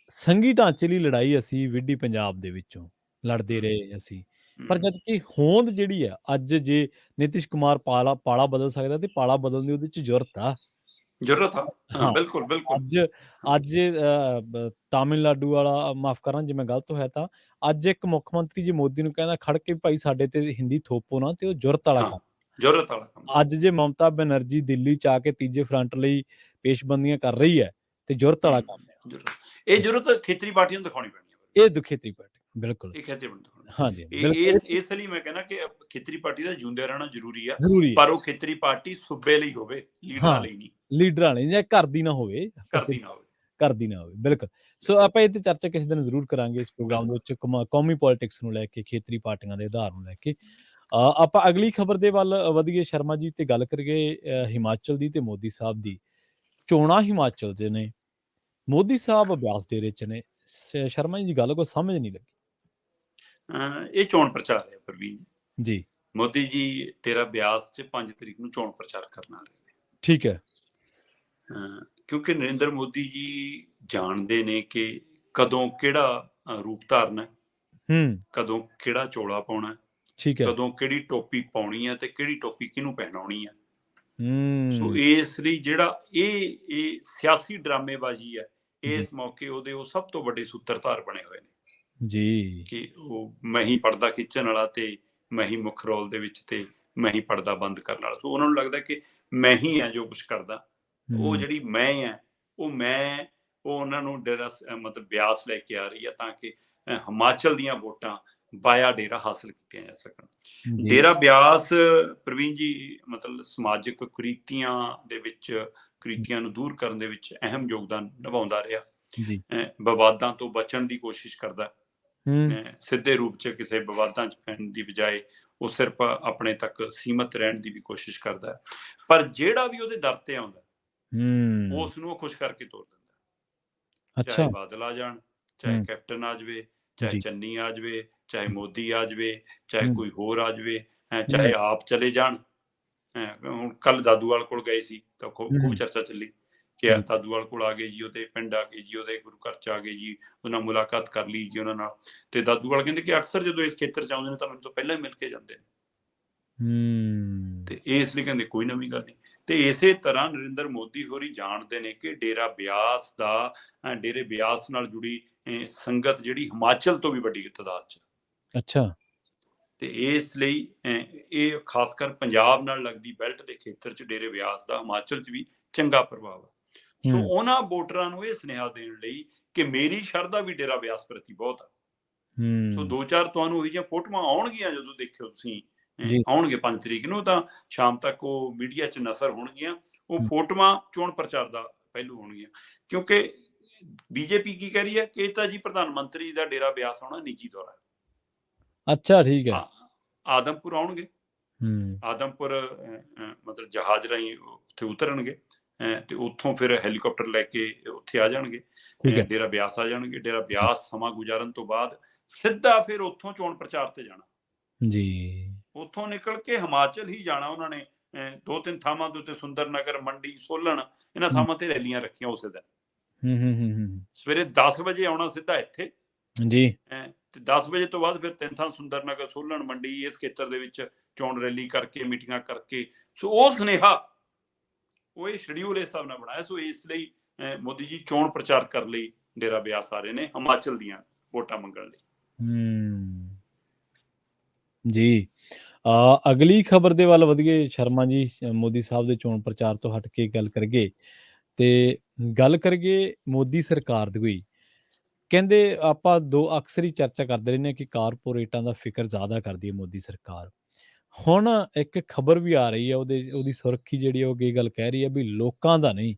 ਸੰਘੀ ਢਾਂਚੇ ਲਈ ਲੜਾਈ ਅਸੀਂ ਵਿੱਢੀ ਪੰਜਾਬ ਦੇ ਵਿੱਚੋਂ ਲੜਦੇ ਰਹੇ ਅਸੀਂ। ਪਰ ਜਦ ਕਿ ਹੋਂਦ ਜਿਹੜੀ ਆ ਅੱਜ ਜੇ ਨਿਤਿਸ਼ ਕੁਮਾਰ ਪਾਲਾ ਬਦਲ ਸਕਦਾ ਤੇ ਪਾਲਾ ਬਦਲਣ ਦੀ ਉਹਦੇ 'ਚ ਜ਼ਰੂਰਤ ਆ। ਜ਼ਰੂਰਤ ਆ। ਹਾਂ, ਹਾਂ, ਬਿਲਕੁਲ, ਬਿਲਕੁਲ। ਅੱਜ ਹਾਂ, ਅੱਜ ਤਾਮਿਲਨਾਡੂ ਵਾਲਾ, ਮਾਫ਼ ਕਰਨਾ ਜੇ ਮੈਂ ਗਲਤ ਹੋਇਆ ਤਾਂ, ਅੱਜ ਇੱਕ ਮੁੱਖ ਮੰਤਰੀ ਜੇ ਮੋਦੀ ਨੂੰ ਕਹਿੰਦਾ ਖੜ ਕੇ ਭਾਈ ਸਾਡੇ ਤੇ ਹਿੰਦੀ ਥੋਪੋ ਨਾ, ਤੇ ਉਹ ਜ਼ਰੂਰਤ ਵਾਲਾ ਹਾਂ, ਕੰਮ। ਜ਼ਰੂਰਤ ਵਾਲਾ ਕੰਮ ਆ। ਅੱਜ ਜੇ ਮਮਤਾ ਬੈਨਰਜੀ ਦਿੱਲੀ 'ਚ ਆ ਕੇ ਤੀਜੇ ਫਰੰਟ ਲਈ ਪੇਸ਼ਬੰਦੀਆਂ ਕਰ ਰਹੀ ਹੈ, ਤੇ ਜ਼ਰੂਰਤ ਵਾਲਾ ਕੰਮ ਹੈ। ਜ਼ਰੂਰਤ ਇਹ ਜ਼ਰੂਰਤ ਖੇਤਰੀ ਪਾਰਟੀਆਂ ਨੂੰ ਦਿਖਾਉਣੀ ਪੈਣੀ ਹੈ। ਇਹ ਖੇਤਰੀ ਪਾਰਟੀ ਬਿਲਕੁਲ। ਇਹ ਖੇਤਰੀ ਪਾਰਟੀ ਦਿਖਾਉਣੀ। ਹਾਂਜੀ, ਇਹ ਬਿਲਕੁਲ ਇਸ ਲਈ ਮੈਂ ਕਹਿੰਦਾ ਕਿ ਖੇਤਰੀ ਪਾਰਟੀ ਦਾ ਜਿਉਂਦੇ ਰਹਿਣਾ ਜ਼ਰੂਰੀ ਆ, ਜ਼ਰੂਰੀ ਹੈ। ਪਰ ਉਹ ਖੇਤਰੀ ਪਾਰਟੀ ਸੂਬੇ ਲਈ ਹੋਵੇ, ਲੀਡਰਾਂ ਲਈ ਨਹੀਂ। ਲੀਡਰਾਂ ਲਈ, ਜਾਂ ਘਰ ਦੀ ਨਾ ਹੋਵੇ, ਕਰਦੀ ਨਾ ਹੋਵੇ। ਘਰ ਦੀ ਨਾ ਹੋਵੇ, ਬਿਲਕੁਲ। ਸੋ ਆਪਾਂ ਇਹ ਤੇ ਚਰਚਾ ਕਿਸੇ ਦਿਨ ਜ਼ਰੂਰ ਕਰਾਂਗੇ ਇਸ ਪ੍ਰੋਗਰਾਮ ਦੇ ਵਿੱਚ, ਕੌਮੀ ਪੋਲਿਟਿਕਸ ਨੂੰ ਲੈ ਕੇ, ਖੇਤਰੀ ਪਾਰਟੀਆਂ ਦੇ ਆਧਾਰ ਨੂੰ ਲੈ ਕੇ। ਆਪਾਂ ਅਗਲੀ ਖਬਰ ਦੇ ਵੱਲ ਵਧੀਏ ਸ਼ਰਮਾ ਜੀ, ਤੇ ਗੱਲ ਕਰੀਏ ਹਿਮਾਚਲ ਦੀ ਤੇ ਮੋਦੀ ਸਾਹਿਬ ਦੀ। ਚੋਣਾਂ ਹਿਮਾਚਲ 'ਚ ਨੇ, ਮੋਦੀ ਸਾਹਿਬ ਬਿਆਸ ਡੇਰੇ 'ਚ ਨੇ। ਸ਼ਰਮਾ ਜੀ ਦੀ ਗੱਲ ਕੋਈ ਸਮਝ ਨਹੀਂ ਲੱਗੀ। ਇਹ ਚੋਣ ਪ੍ਰਚਾਰ ਹੈ ਪ੍ਰਵੀਨ ਜੀ। ਮੋਦੀ ਜੀ ਡੇਰਾ ਬਿਆਸ 'ਚ 5 ਤਰੀਕ ਨੂੰ ਚੋਣ ਪ੍ਰਚਾਰ ਕਰਨ ਵਾਲੇ ਨੇ। ਠੀਕ ਹੈ। ਕਿਉਂਕਿ ਨਰਿੰਦਰ ਮੋਦੀ ਜੀ ਜਾਣਦੇ ਨੇ ਕਿ ਕਦੋਂ ਕਿਹੜਾ ਰੂਪ ਧਾਰਨਾ, ਕਦੋਂ ਕਿਹੜਾ ਚੋਲਾ ਪਾਉਣਾ, ਠੀਕ ਹੈ, ਕਦੋਂ ਕਿਹੜੀ ਟੋਪੀ ਪਾਉਣੀ ਹੈ ਤੇ ਕਿਹੜੀ ਟੋਪੀ ਕਿਹਨੂੰ ਪਹਿਨਾਉਣੀ ਹੈ। ਸੋ ਇਸ ਲਈ ਜਿਹੜਾ ਇਹ ਸਿਆਸੀ ਡਰਾਮੇਬਾਜ਼ੀ ਹੈ, ਇਸ ਮੌਕੇ ਉਹਦੇ ਉਹ ਸਭ ਤੋਂ ਵੱਡੇ ਸੂਤਰਧਾਰ ਬਣੇ ਹੋਏ ਨੇ ਜੀ, ਕਿ ਉਹ ਮੈਂ ਹੀ ਪਰਦਾ ਖਿੱਚਣ ਵਾਲਾ ਤੇ ਮੈਂ ਹੀ ਮੁੱਖ ਰੋਲ ਦੇ ਵਿੱਚ ਤੇ ਮੈਂ ਹੀ ਪਰਦਾ ਬੰਦ ਕਰਨ ਵਾਲਾ। ਸੋ ਉਹਨਾਂ ਨੂੰ ਲੱਗਦਾ ਕਿ ਮੈਂ ਹੀ ਆ ਜੋ ਕੁਝ ਕਰਦਾ। ਉਹ ਜਿਹੜੀ ਮੈਂ ਹੈ ਉਹ ਉਹਨਾਂ ਨੂੰ ਡੇਰਾ ਮਤਲਬ ਬਿਆਸ ਲੈ ਕੇ ਆ ਰਹੀ ਹੈ ਤਾਂ ਕਿ ਹਿਮਾਚਲ ਦੀਆਂ ਵੋਟਾਂ ਬਾਇਆ ਡੇਰਾ ਹਾਸਲ ਕੀਤੀਆਂ ਜਾ ਸਕਣ। ਡੇਰਾ ਬਿਆਸ ਪ੍ਰਵੀਨ ਜੀ ਮਤਲਬ ਸਮਾਜਿਕ ਕੁਰੀਤੀਆਂ ਦੇ ਵਿੱਚ, ਕੁਰੀਤੀਆਂ ਨੂੰ ਦੂਰ ਕਰਨ ਦੇ ਵਿੱਚ ਅਹਿਮ ਯੋਗਦਾਨ ਨਿਭਾਉਂਦਾ ਰਿਹਾ। ਵਿਵਾਦਾਂ ਤੋਂ ਬਚਣ ਦੀ ਕੋਸ਼ਿਸ਼ ਕਰਦਾ, ਸਿੱਧੇ ਰੂਪ 'ਚ ਕਿਸੇ ਵਿਵਾਦਾਂ 'ਚ ਪੈਣ ਦੀ ਬਜਾਏ ਉਹ ਸਿਰਫ ਆਪਣੇ ਤੱਕ ਸੀਮਤ ਰਹਿਣ ਦੀ ਵੀ ਕੋਸ਼ਿਸ਼ ਕਰਦਾ। ਪਰ ਜਿਹੜਾ ਵੀ ਉਹਦੇ ਦਰ ਤੇ ਆਉਂਦਾ ਉਸ ਨੂੰ ਉਹ ਖੁਸ਼ ਕਰਕੇ ਤੋਰ ਦਿੰਦਾ। ਚਾਹੇ ਬਾਦਲ ਆ ਜਾਣ, ਚਾਹੇ ਕੈਪਟਨ ਆ ਜਾਵੇ, ਚਾਹੇ ਚੰਨੀ ਆ ਜਾਵੇ, ਚਾਹੇ ਮੋਦੀ ਆ ਜਾਵੇ, ਚਾਹੇ ਕੋਈ ਹੋਰ ਆ ਜਾਵੇ, ਚਾਹੇ ਆਪ ਚਲੇ ਜਾਣ। ਹੁਣ ਕੱਲ ਦਾਦੂਵਾਲ ਕੋਲ ਗਏ ਸੀ ਤਾਂ ਖੂਬ ਚਰਚਾ ਚੱਲੀ ਕਿ ਦਾਦੂਵਾਲ ਕੋਲ ਆ ਗਏ ਜੀ, ਉਹਦੇ ਪਿੰਡ ਆ ਗਏ ਜੀ, ਉਹਦੇ ਗੁਰੂ ਘਰ 'ਚ ਆ ਗਏ ਜੀ, ਉਹਨਾਂ ਮੁਲਾਕਾਤ ਕਰ ਲਈ ਜੀ ਉਹਨਾਂ ਨਾਲ। ਤੇ ਦਾਦੂਵਾਲ ਕਹਿੰਦੇ ਕਿ ਅਕਸਰ ਜਦੋਂ ਇਸ ਖੇਤਰ 'ਚ ਆਉਂਦੇ ਨੇ ਤਾਂ ਮੈਨੂੰ ਤੋਂ ਪਹਿਲਾਂ ਹੀ ਮਿਲ ਕੇ ਜਾਂਦੇ ਨੇ। ਤੇ ਇਸ ਲਈ ਕਹਿੰਦੇ ਕੋਈ ਨਵੀਂ ਗੱਲ ਨਹੀਂ। ਤੇ ਇਸੇ ਤਰ੍ਹਾਂ ਨਰਿੰਦਰ ਮੋਦੀ ਹੋਰੀ ਜਾਣਦੇ ਨੇ ਕਿ ਡੇਰਾ ਬਿਆਸ ਦਾ, ਡੇਰੇ ਬਿਆਸ ਨਾਲ ਜੁੜੀ ਸੰਗਤ ਜਿਹੜੀ ਹਿਮਾਚਲ ਤੋਂ ਵੀ ਵੱਡੀ ਤਾਦਾਦ 'ਚ। ਅੱਛਾ। ਤੇ ਇਸ ਲਈ ਇਹ ਖਾਸ ਕਰ ਪੰਜਾਬ ਨਾਲ ਲੱਗਦੀ ਬੈਲਟ ਦੇ ਖੇਤਰ 'ਚ ਡੇਰੇ ਬਿਆਸ ਦਾ ਹਿਮਾਚਲ 'ਚ ਵੀ ਚੰਗਾ ਪ੍ਰਭਾਵ ਹੈ। ਸੋ ਉਹਨਾਂ ਵੋਟਰਾਂ ਨੂੰ ਇਹ ਸੁਨੇਹਾ ਦੇਣ ਲਈ ਕਿ ਮੇਰੀ ਸ਼ਰਧਾ ਵੀ ਡੇਰਾ ਬਿਆਸ ਪ੍ਰਤੀ ਬਹੁਤ ਆ। ਸੋ 2-4 ਤੁਹਾਨੂੰ ਉਹੀ ਜਿਹੀਆਂ ਫੋਟੋਆਂ ਆਉਣਗੀਆਂ, ਜਦੋਂ ਦੇਖਿਓ ਤੁਸੀਂ ਆਉਣਗੇ 5 ਤਰੀਕ ਨੂੰ ਤਾਂ ਸ਼ਾਮ ਤੱਕ ਉਹ ਮੀਡੀਆ 'ਚ ਨਸਰ ਹੋਣਗੀਆਂ। ਉਹ ਫੋਟੋਆਂ ਚੋਣ ਪ੍ਰਚਾਰ ਦਾ ਪਹਿਲੂ ਹੋਣਗੀਆਂ, ਕਿਉਂਕਿ ਬੀਜੇਪੀ ਕੀ ਕਹਿ ਰਹੀ ਹੈ ਕਿ ਇਹ ਤਾਂ ਜੀ ਪ੍ਰਧਾਨ ਮੰਤਰੀ ਦਾ ਡੇਰਾ ਬਿਆਸ ਆਉਣਾ ਨਿੱਜੀ ਦੌਰਾ ਹੈ। ਅੱਛਾ, ਠੀਕ ਹੈ। ਆਦਮਪੁਰ ਆਉਣਗੇ, ਆਦਮਪੁਰ ਮਤਲਬ ਜਹਾਜ਼ ਰਾਹੀਂ ਉੱਥੇ ਉਤਰਨਗੇ ਤੇ ਉੱਥੋਂ ਫਿਰ ਹੈਲੀਕਾਪਟਰ ਲੈ ਕੇ ਉੱਥੇ ਆ ਜਾਣਗੇ, ਡੇਰਾ ਬਿਆਸ ਆ ਜਾਣਗੇ। ਡੇਰਾ ਬਿਆਸ ਸਮਾਂ ਗੁਜ਼ਾਰਨ ਤੋਂ ਬਾਅਦ ਸਿੱਧਾ ਫਿਰ ਉੱਥੋਂ ਚੋਣ ਪ੍ਰਚਾਰ ਤੇ ਜਾਣਾ ਜੀ। ਉੱਥੋਂ ਨਿਕਲ ਕੇ ਹਿਮਾਚਲ ਹੀ ਜਾਣਾ ਉਹਨਾਂ ਨੇ। 2-3 ਥਾਵਾਂ ਦੇ ਉੱਤੇ, ਸੁੰਦਰ ਨਗਰ, ਮੰਡੀ, ਸੋਲਨ, ਇਹਨਾਂ ਥਾਵਾਂ ਤੇ ਰੈਲੀਆਂ ਰੱਖੀਆਂ ਉਸੇ ਦਿਨ। ਸਵੇਰੇ 10 ਵਜੇ ਆਉਣਾ ਸਿੱਧਾ ਇੱਥੇ ਜੀ, ਤੇ 10 ਵਜੇ ਤੋਂ ਬਾਅਦ ਫਿਰ 3 ਥਾਂ, ਸੁੰਦਰ ਨਗਰ, ਸੋਲਨ, ਮੰਡੀ, ਇਸ ਖੇਤਰ ਦੇ ਵਿੱਚ ਚੋਣ ਰੈਲੀ ਕਰਕੇ, ਮੀਟਿੰਗਾਂ ਕਰਕੇ। ਸੋ ਉਹ ਸੁਨੇਹਾ, ਉਹ ਇਹ ਸ਼ਡਿਊਲ ਇਸ ਹਿਸਾਬ ਨਾਲ ਬਣਾਇਆ। ਸੋ ਇਸ ਲਈ ਮੋਦੀ ਜੀ ਚੋਣ ਪ੍ਰਚਾਰ ਕਰਨ ਲਈ ਡੇਰਾ ਬਿਆਸ ਆ ਰਹੇ ਨੇ, ਹਿਮਾਚਲ ਦੀਆਂ ਵੋਟਾਂ ਮੰਗਣ ਲਈ। ਜੀ, ਅਗਲੀ ਖਬਰ ਦੇ ਵੱਲ ਵਧੀਏ ਸ਼ਰਮਾ ਜੀ। ਮੋਦੀ ਸਾਹਿਬ ਦੇ ਚੋਣ ਪ੍ਰਚਾਰ ਤੋਂ ਹਟ ਕੇ ਗੱਲ ਕਰੀਏ ਤੇ ਗੱਲ ਕਰੀਏ ਮੋਦੀ ਸਰਕਾਰ ਦੀ। ਕੋਈ ਕਹਿੰਦੇ ਆਪਾਂ ਅਕਸਰ ਹੀ ਚਰਚਾ ਕਰਦੇ ਰਹਿੰਦੇ ਹਾਂ ਕਿ ਕਾਰਪੋਰੇਟਾਂ ਦਾ ਫਿਕਰ ਜ਼ਿਆਦਾ ਕਰਦੀ ਹੈ ਮੋਦੀ ਸਰਕਾਰ। ਹੁਣ ਇੱਕ ਖਬਰ ਵੀ ਆ ਰਹੀ ਹੈ, ਉਹਦੀ ਸੁਰਖੀ ਜਿਹੜੀ ਉਹ ਇਹ ਗੱਲ ਕਹਿ ਰਹੀ ਹੈ ਵੀ ਲੋਕਾਂ ਦਾ ਨਹੀਂ,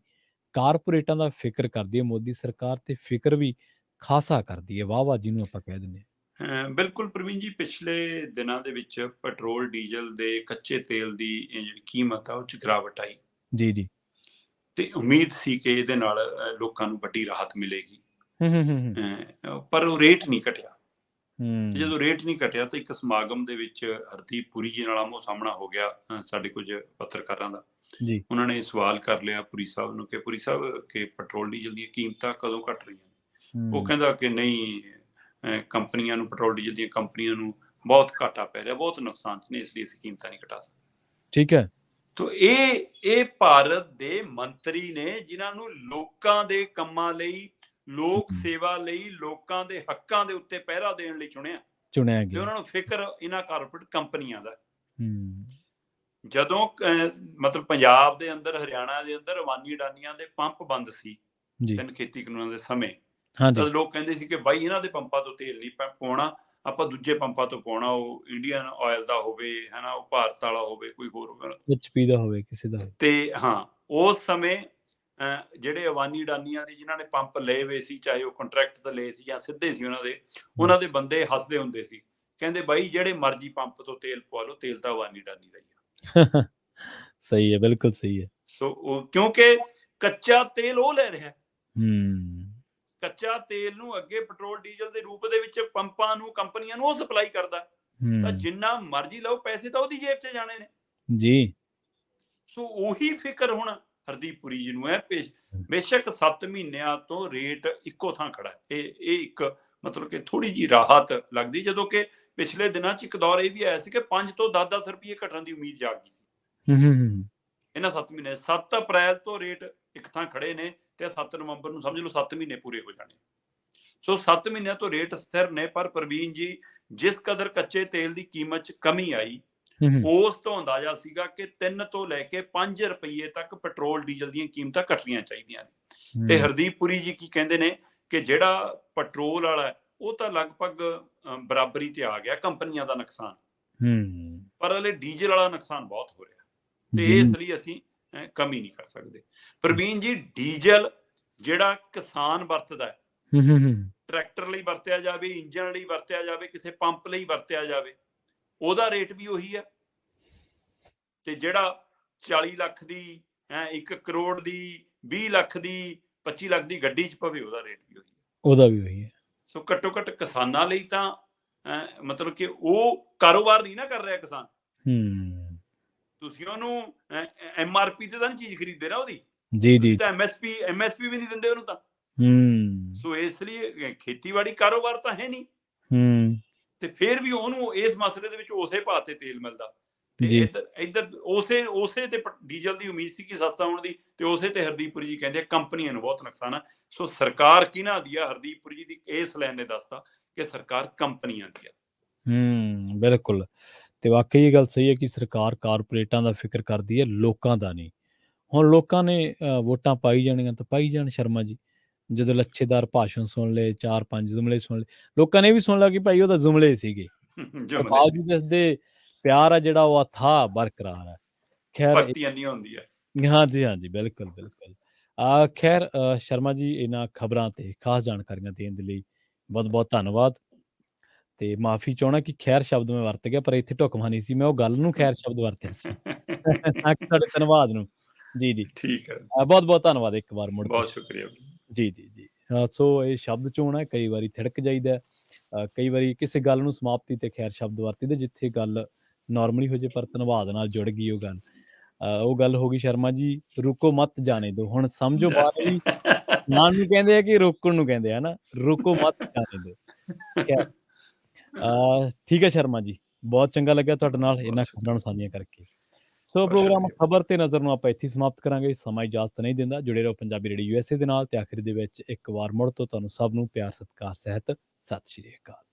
ਕਾਰਪੋਰੇਟਾਂ ਦਾ ਫਿਕਰ ਕਰਦੀ ਹੈ ਮੋਦੀ ਸਰਕਾਰ, ਤੇ ਫਿਕਰ ਵੀ ਖਾਸਾ ਕਰਦੀ ਹੈ, ਵਾਹ ਜਿਹਨੂੰ ਆਪਾਂ ਕਹਿ ਦਿੰਦੇ ਹਾਂ। ਬਿਲਕੁਲ ਪ੍ਰਵੀਨ ਜੀ, ਪਿਛਲੇ ਦਿਨਾਂ ਦੇ ਵਿੱਚ ਪੈਟਰੋਲ ਡੀਜ਼ਲ ਦੇ ਕੱਚੇ ਤੇਲ ਦੀ ਜਿਹੜੀ ਕੀਮਤ ਆ ਉਹ 'ਚ ਗਿਰਾਵਟ ਆਈ ਜੀ, ਤੇ ਉਮੀਦ ਸੀ ਕਿ ਇਹਦੇ ਨਾਲ ਲੋਕਾਂ ਨੂੰ ਵੱਡੀ ਰਾਹਤ ਮਿਲੇਗੀ। ਪਰ ਉਹ ਰੇਟ ਨਹੀਂ ਘਟਿਆ। ਤੇ ਜਦੋਂ ਰੇਟ ਨਹੀਂ ਘਟਿਆ ਤਾਂ ਇੱਕ ਸਮਾਗਮ ਦੇ ਵਿੱਚ ਹਰਦੀਪ ਪੁਰੀ ਜੀ ਨਾਲ ਆਮੋ ਸਾਹਮਣਾ ਹੋ ਗਿਆ ਸਾਡੇ ਕੁਝ ਪੱਤਰਕਾਰਾਂ ਦਾ। ਉਹਨਾਂ ਨੇ ਸਵਾਲ ਕਰ ਲਿਆ ਪੁਰੀ ਸਾਹਿਬ ਨੂੰ ਕਿ ਪੁਰੀ ਸਾਹਿਬ ਕਿ ਪੈਟਰੋਲ ਡੀਜ਼ਲ ਦੀਆਂ ਕੀਮਤਾਂ ਕਦੋਂ ਘਟ ਰਹੀਆਂ ਨੇ। ਉਹ ਕਹਿੰਦਾ ਕਿ ਨਹੀਂ, ਕੰਪਨੀਆਂ ਨੂੰ, ਪੈਟਰੋਲ ਡੀਜ਼ਲ ਦੀਆਂ ਕੰਪਨੀਆਂ ਨੂੰ ਬਹੁਤ ਘਾਟਾ ਪੈ ਰਿਹਾ, ਬਹੁਤ ਨੁਕਸਾਨ 'ਚ ਨੇ, ਇਸ ਲਈ ਅਸੀਂ ਕੀਮਤਾਂ ਨਹੀਂ ਘਟਾ ਸਕਦੇ। ਠੀਕ ਹੈ। ਤੋ ਇਹ ਭਾਰਤ ਦੇ ਮੰਤਰੀ ਨੇ ਜਿਨ੍ਹਾਂ ਨੂੰ ਲੋਕਾਂ ਦੇ ਕੰਮਾਂ ਲਈ, ਲੋਕ ਸੇਵਾ ਲਈ, ਲੋਕਾਂ ਦੇ ਹੱਕਾਂ ਦੇ ਉੱਤੇ ਪਹਿਰਾ ਦੇਣ ਲਈ ਚੁਣਿਆ ਚੁਣਿਆ ਤੇ ਗਿਆ। ਉਹਨਾਂ ਨੂੰ ਫਿਕਰ ਇਹਨਾਂ ਕਾਰਪੋਰੇਟ ਕੰਪਨੀਆਂ ਦਾ। ਹੂੰ ਜਦੋਂ ਮਤਲਬ ਪੰਜਾਬ ਦੇ ਅੰਦਰ, ਹਰਿਆਣਾ ਦੇ ਅੰਦਰ ਅਵਾਨੀ ਅਡਾਨੀਆਂ ਦੇ ਪੰਪ ਬੰਦ ਸੀ ਜੀ 3 ਖੇਤੀ ਕਾਨੂੰਨਾਂ ਦੇ ਸਮੇਂ, ਹਾਂਜੀ ਤਦ ਲੋਕ ਕਹਿੰਦੇ ਸੀ ਕਿ ਬਾਈ ਇਹਨਾਂ ਦੇ ਪੰਪਾਂ ਤੋਂ ਤੇਲ ਨਹੀਂ ਪਾਉਣਾ, ਆਪਾਂ ਦੂਜੇ ਪੰਪਾਂ ਤੋਂ ਪਾਉਣਾ, ਉਹ ਇੰਡੀਅਨ ਆਇਲ ਦਾ ਹੋਵੇ, ਹਨਾ, ਉਹ ਭਾਰਤ ਵਾਲਾ ਹੋਵੇ, ਕੋਈ ਹੋਰ ਹੋਵੇ, HP ਦਾ ਹੋਵੇ, ਕਿਸੇ ਦਾ ਹੋਵੇ। ਤੇ ਹਾਂ ਉਸ ਸਮੇਂ ਜਿਹੜੇ ਅਵਾਨੀ ਅਡਾਨੀਆਂ ਦੀ ਜਿਨ੍ਹਾਂ ਨੇ ਪੰਪ ਲਏ ਹੋਏ ਸੀ, ਚਾਹੇ ਉਹ ਕੰਟਰੈਕਟ ਤੇ ਲਏ ਸੀ ਜਾਂ ਸਿੱਧੇ ਸੀ ਉਹਨਾਂ ਦੇ ਬੰਦੇ ਹੱਸਦੇ ਹੁੰਦੇ ਸੀ, ਕਹਿੰਦੇ ਬਾਈ ਜਿਹੜੇ ਮਰਜ਼ੀ ਪੰਪ ਤੋਂ ਤੇਲ ਪਵਾ ਲਓ, ਤੇਲ ਤਾਂ ਅਵਾਨੀ ਅਡਾਨੀ ਦਾ ਹੀ ਆ। ਸਹੀ ਹੈ, ਬਿਲਕੁਲ ਸਹੀ ਹੈ। ਸੋ ਕਿਉਂਕਿ ਕੱਚਾ ਤੇਲ ਉਹ ਲੈ ਰਿਹਾ, ਕੱਚਾ ਤੇਲ ਨੂੰ ਅੱਗੇ ਪੈਟਰੋਲ ਡੀਜ਼ਲ ਦੇ ਰੂਪ ਦੇ ਵਿੱਚ ਪੰਪਾਂ ਨੂੰ, ਕੰਪਨੀਆਂ ਨੂੰ ਉਹ ਸਪਲਾਈ ਕਰਦਾ, ਤਾਂ ਜਿੰਨਾ ਮਰਜ਼ੀ ਲਓ, ਪੈਸੇ ਤਾਂ ਉਹਦੀ ਜੇਬ 'ਚ ਜਾਣੇ ਨੇ ਜੀ। ਸੋ ਉਹੀ ਫਿਕਰ ਹੁਣ ਹਰਦੀਪ ਪੁਰੀ ਜੀ ਨੂੰ ਹੈ। ਬੇਸ਼ੱਕ 7 ਮਹੀਨਿਆਂ ਤੋਂ ਰੇਟ ਇੱਕੋ ਥਾਂ ਖੜਾ ਹੈ, ਇਹ ਇੱਕ ਮਤਲਬ ਕਿ ਥੋੜੀ ਜੀ ਰਾਹਤ ਲੱਗਦੀ, ਜਦੋਂ ਕਿ ਪਿਛਲੇ ਦਿਨਾਂ 'ਚ ਇੱਕ ਦੌਰ ਇਹ ਵੀ ਆਇਆ ਸੀ ਕਿ 5 ਤੋਂ 10 ਰੁਪਏ ਘਟਣ ਦੀ ਉਮੀਦ ਜਾਗ ਗਈ ਸੀ। ਇਹਨਾਂ 7 ਮਹੀਨੇ, 7 ਅਪ੍ਰੈਲ ਤੋਂ ਰੇਟ ਇੱਕ ਥਾਂ ਖੜੇ ਨੇ ਤੇ 7 ਨਵੰਬਰ ਨੂੰ ਸਮਝ ਲਓ 7 ਮਹੀਨੇ ਪੂਰੇ ਹੋ ਜਾਣੇ। ਸੋ 7 ਮਹੀਨਿਆਂ ਤੋਂ ਰੇਟ ਸਥਿਰ ਨੇ। ਪਰ ਪ੍ਰਵੀਨ ਜੀ, ਜਿਸ ਕਦਰ ਕੱਚੇ ਤੇਲ ਦੀ ਕੀਮਤ 'ਚ ਕਮੀ ਆਈ, ਉਸ ਤੋਂ ਅੰਦਾਜ਼ਾ ਸੀਗਾ ਕਿ 3 ਤੋਂ ਲੈ ਕੇ 5 ਰੁਪਏ ਤੱਕ ਪੈਟਰੋਲ ਡੀਜ਼ਲ ਦੀਆਂ ਕੀਮਤਾਂ ਘਟਣੀਆਂ ਚਾਹੀਦੀਆਂ ਨੇ। ਤੇ ਹਰਦੀਪ ਪੁਰੀ ਜੀ ਕੀ ਕਹਿੰਦੇ ਨੇ ਕਿ ਜਿਹੜਾ ਪੈਟਰੋਲ ਵਾਲਾ ਉਹ ਤਾਂ ਲਗਭਗ ਬਰਾਬਰੀ ਤੇ ਆ ਗਿਆ, ਕੰਪਨੀਆਂ ਦਾ ਨੁਕਸਾਨ, ਪਰ ਹਲੇ ਡੀਜ਼ਲ ਵਾਲਾ ਨੁਕਸਾਨ ਬਹੁਤ ਹੋ ਰਿਹਾ, ਤੇ ਇਸ ਲਈ ਅਸੀਂ ਕਮੀ ਨਹੀਂ ਕਰ ਸਕਦੇ। ਪ੍ਰਵੀਨ ਜੀ, ਡੀਜ਼ਲ ਜਿਹੜਾ ਕਿਸਾਨ ਵਰਤਦਾ ਹੈ, ਟਰੈਕਟਰ ਲਈ ਵਰਤਿਆ ਜਾਵੇ, ਇੰਜਨ ਲਈ ਵਰਤਿਆ ਜਾਵੇ, ਕਿਸੇ ਪੰਪ ਲਈ ਵਰਤਿਆ ਜਾਵੇ, ਉਹਦਾ ਰੇਟ ਵੀ ਉਹੀ ਹੈ। ਤੇ ਜਿਹੜਾ 40 ਲੱਖ ਦੀ, 1 ਕਰੋੜ ਦੀ, 20 ਲੱਖ ਦੀ, 25 ਲੱਖ ਦੀ ਗੱਡੀ 'ਚ ਪਵੇ, ਉਹਦਾ ਰੇਟ ਵੀ ਉਹੀ ਹੈ, ਉਹਦਾ ਵੀ ਉਹੀ ਹੈ। ਸੋ ਘੱਟੋ ਘੱਟ ਕਿਸਾਨਾਂ ਲਈ ਤਾਂ ਮਤਲਬ ਕਿ ਉਹ ਕਾਰੋਬਾਰ ਨਹੀਂ ਨਾ ਕਰ ਰਿਹਾ ਕਿਸਾਨ। ਤੁਸੀਂ ਉਹਨੂੰ MRP ਤੇ ਤਾਂ ਨਹੀਂ ਚੀਜ਼ ਖਰੀਦਦੇ ਨਾ ਉਹਦੀ, ਜੀ ਤਾਂ MSP ਵੀ ਨਹੀਂ ਦਿੰਦੇ ਉਹਨੂੰ ਤਾਂ। ਸੋ ਇਸ ਲਈ ਖੇਤੀਬਾੜੀ ਕਾਰੋਬਾਰ ਤਾਂ ਹੈ ਨਹੀਂ, ਤੇ ਫਿਰ ਵੀ ਉਹਨੂੰ ਇਸ ਮਸਲੇ ਦੇ ਵਿੱਚ ਉਸੇ ਭਾਅ ਤੇ ਤੇਲ ਮਿਲਦਾ, ਤੇ ਇੱਧਰ ਉਸੇ ਤੇ ਡੀਜ਼ਲ ਦੀ ਉਮੀਦ ਸੀ ਕਿ ਸਸਤਾ ਹੋਣ ਦੀ, ਤੇ ਉਸੇ ਤੇ ਹਰਦੀਪ ਪੁਰੀ ਜੀ ਕਹਿੰਦੇ ਕੰਪਨੀਆਂ ਨੂੰ ਬਹੁਤ ਨੁਕਸਾਨ ਆ। ਸੋ ਸਰਕਾਰ ਕਿਹਨਾਂ ਦੀ ਆ? ਹਰਦੀਪ ਪੁਰੀ ਜੀ ਦੀ ਇਸ ਲਾਈਨ ਨੇ ਦੱਸਤਾ ਕਿ ਸਰਕਾਰ ਕੰਪਨੀਆਂ ਦੀ ਆ। ਬਿਲਕੁਲ। ਤੇ ਵਾਕਈ ਇਹ ਗੱਲ ਸਹੀ ਹੈ ਕਿ ਸਰਕਾਰ ਕਾਰਪੋਰੇਟਾਂ ਦਾ ਫਿਕਰ ਕਰਦੀ ਹੈ, ਲੋਕਾਂ ਦਾ ਨਹੀਂ। ਹੁਣ ਲੋਕਾਂ ਨੇ ਵੋਟਾਂ ਪਾਈ ਜਾਣੀਆਂ ਤਾਂ ਪਾਈ ਜਾਣ ਸ਼ਰਮਾ ਜੀ। ਜਦੋਂ ਲੱਛੇਦਾਰ ਭਾਸ਼ਣ ਸੁਣ ਲਏ, 4-5 ਜੁਮਲੇ ਸੁਣ ਲਏ, ਲੋਕਾਂ ਨੇ ਇਹ ਵੀ ਸੁਣ ਲਿਆ ਕਿ ਭਾਈ ਉਹਦਾ ਜੁਮਲੇ ਸੀਗੇ, ਬਾਵਜੂਦ ਇਸਦੇ ਪਿਆਰ ਆ ਜਿਹੜਾ ਉਹ ਅਥਾਹ ਬਰਕਰਾਰ ਹੈ। ਖੈਰ, ਹਾਂਜੀ ਹਾਂਜੀ, ਬਿਲਕੁਲ ਬਿਲਕੁਲ। ਖੈਰ ਸ਼ਰਮਾ ਜੀ, ਇਹਨਾਂ ਖਬਰਾਂ ਤੇ ਖਾਸ ਜਾਣਕਾਰੀਆਂ ਦੇਣ ਦੇ ਲਈ ਬਹੁਤ ਬਹੁਤ ਧੰਨਵਾਦ। ਤੇ ਮਾਫੀ ਚਾਹਣਾ ਕਿ ਖੈਰ ਸ਼ਬਦ ਮੈਂ ਵਰਤ ਗਿਆ, ਪਰ ਇੱਥੇ ਢੁਕਵਾਂ ਨਹੀਂ ਸੀ, ਮੈਂ ਉਹ ਗੱਲ ਨੂੰ ਖੈਰ ਸ਼ਬਦ ਵਰਤਿਆ ਸੀ, ਨਾ ਕਿ ਤੁਹਾਡੇ ਧੰਨਵਾਦ ਨੂੰ। ਜੀ ਜੀ, ਠੀਕ ਹੈ, ਬਹੁਤ ਬਹੁਤ ਧੰਨਵਾਦ ਇੱਕ ਵਾਰ ਮੁੜ। ਬਹੁਤ ਸ਼ੁਕਰੀਆ ਜੀ ਜੀ ਜੀ। ਸੋ ਇਹ ਸ਼ਬਦ ਚੋਣ ਹੈ, ਕਈ ਵਾਰੀ ਥਿੜਕ ਜਾਈਦਾ, ਕਈ ਵਾਰੀ ਕਿਸੇ ਗੱਲ ਨੂੰ ਸਮਾਪਤੀ ਤੇ ਖੈਰ ਸ਼ਬਦ ਵਰਤੀਦੇ, ਜਿੱਥੇ ਗੱਲ ਨਾਰਮਲੀ ਹੋ ਜੇ ਪਰ ਧੰਨਵਾਦ ਨਾਲ ਜੁੜ ਗਈ ਉਹ ਗੱਲ ਹੋ ਗਈ। ਸ਼ਰਮਾ ਜੀ, ਰੁਕੋ ਮਤ ਜਾਣੇ ਦੋ। ਹੁਣ ਸਮਝੋ ਬਾਤ ਵੀ, ਜਾਣ ਨੂੰ ਕਹਿੰਦੇ ਆ ਕਿ ਰੋਕਣ ਨੂੰ ਕਹਿੰਦੇ ਆ ਨਾ, ਰੁਕੋ ਮਤ ਜਾਣੇ ਦੋ। ਠੀਕ ਹੈ ਸ਼ਰਮਾ ਜੀ, ਬਹੁਤ ਚੰਗਾ ਲੱਗਿਆ ਤੁਹਾਡੇ ਨਾਲ ਇਹਨਾਂ ਖਬਰਾਂ ਨੂੰ ਸਾਂਝੀਆਂ ਕਰਕੇ। ਸੋ ਪ੍ਰੋਗਰਾਮ ਖਬਰ ਤੇ ਨਜ਼ਰ ਨੂੰ ਆਪਾਂ ਇੱਥੇ ਸਮਾਪਤ ਕਰਾਂਗੇ। ਸਮਾਂ ਇਜਾਜ਼ਤ ਨਹੀਂ ਦਿੰਦਾ। ਜੁੜੇ ਰਹੋ ਪੰਜਾਬੀ ਰੇਡੀਓ USA ਦੇ ਨਾਲ। ਤੇ ਆਖਿਰ ਦੇ ਵਿੱਚ ਇੱਕ ਵਾਰ ਮੁੜ ਤੋਂ ਤੁਹਾਨੂੰ ਸਭ ਨੂੰ ਪਿਆਰ ਸਤਿਕਾਰ ਸਹਿਤ ਸਤਿ ਸ਼੍ਰੀ ਅਕਾਲ।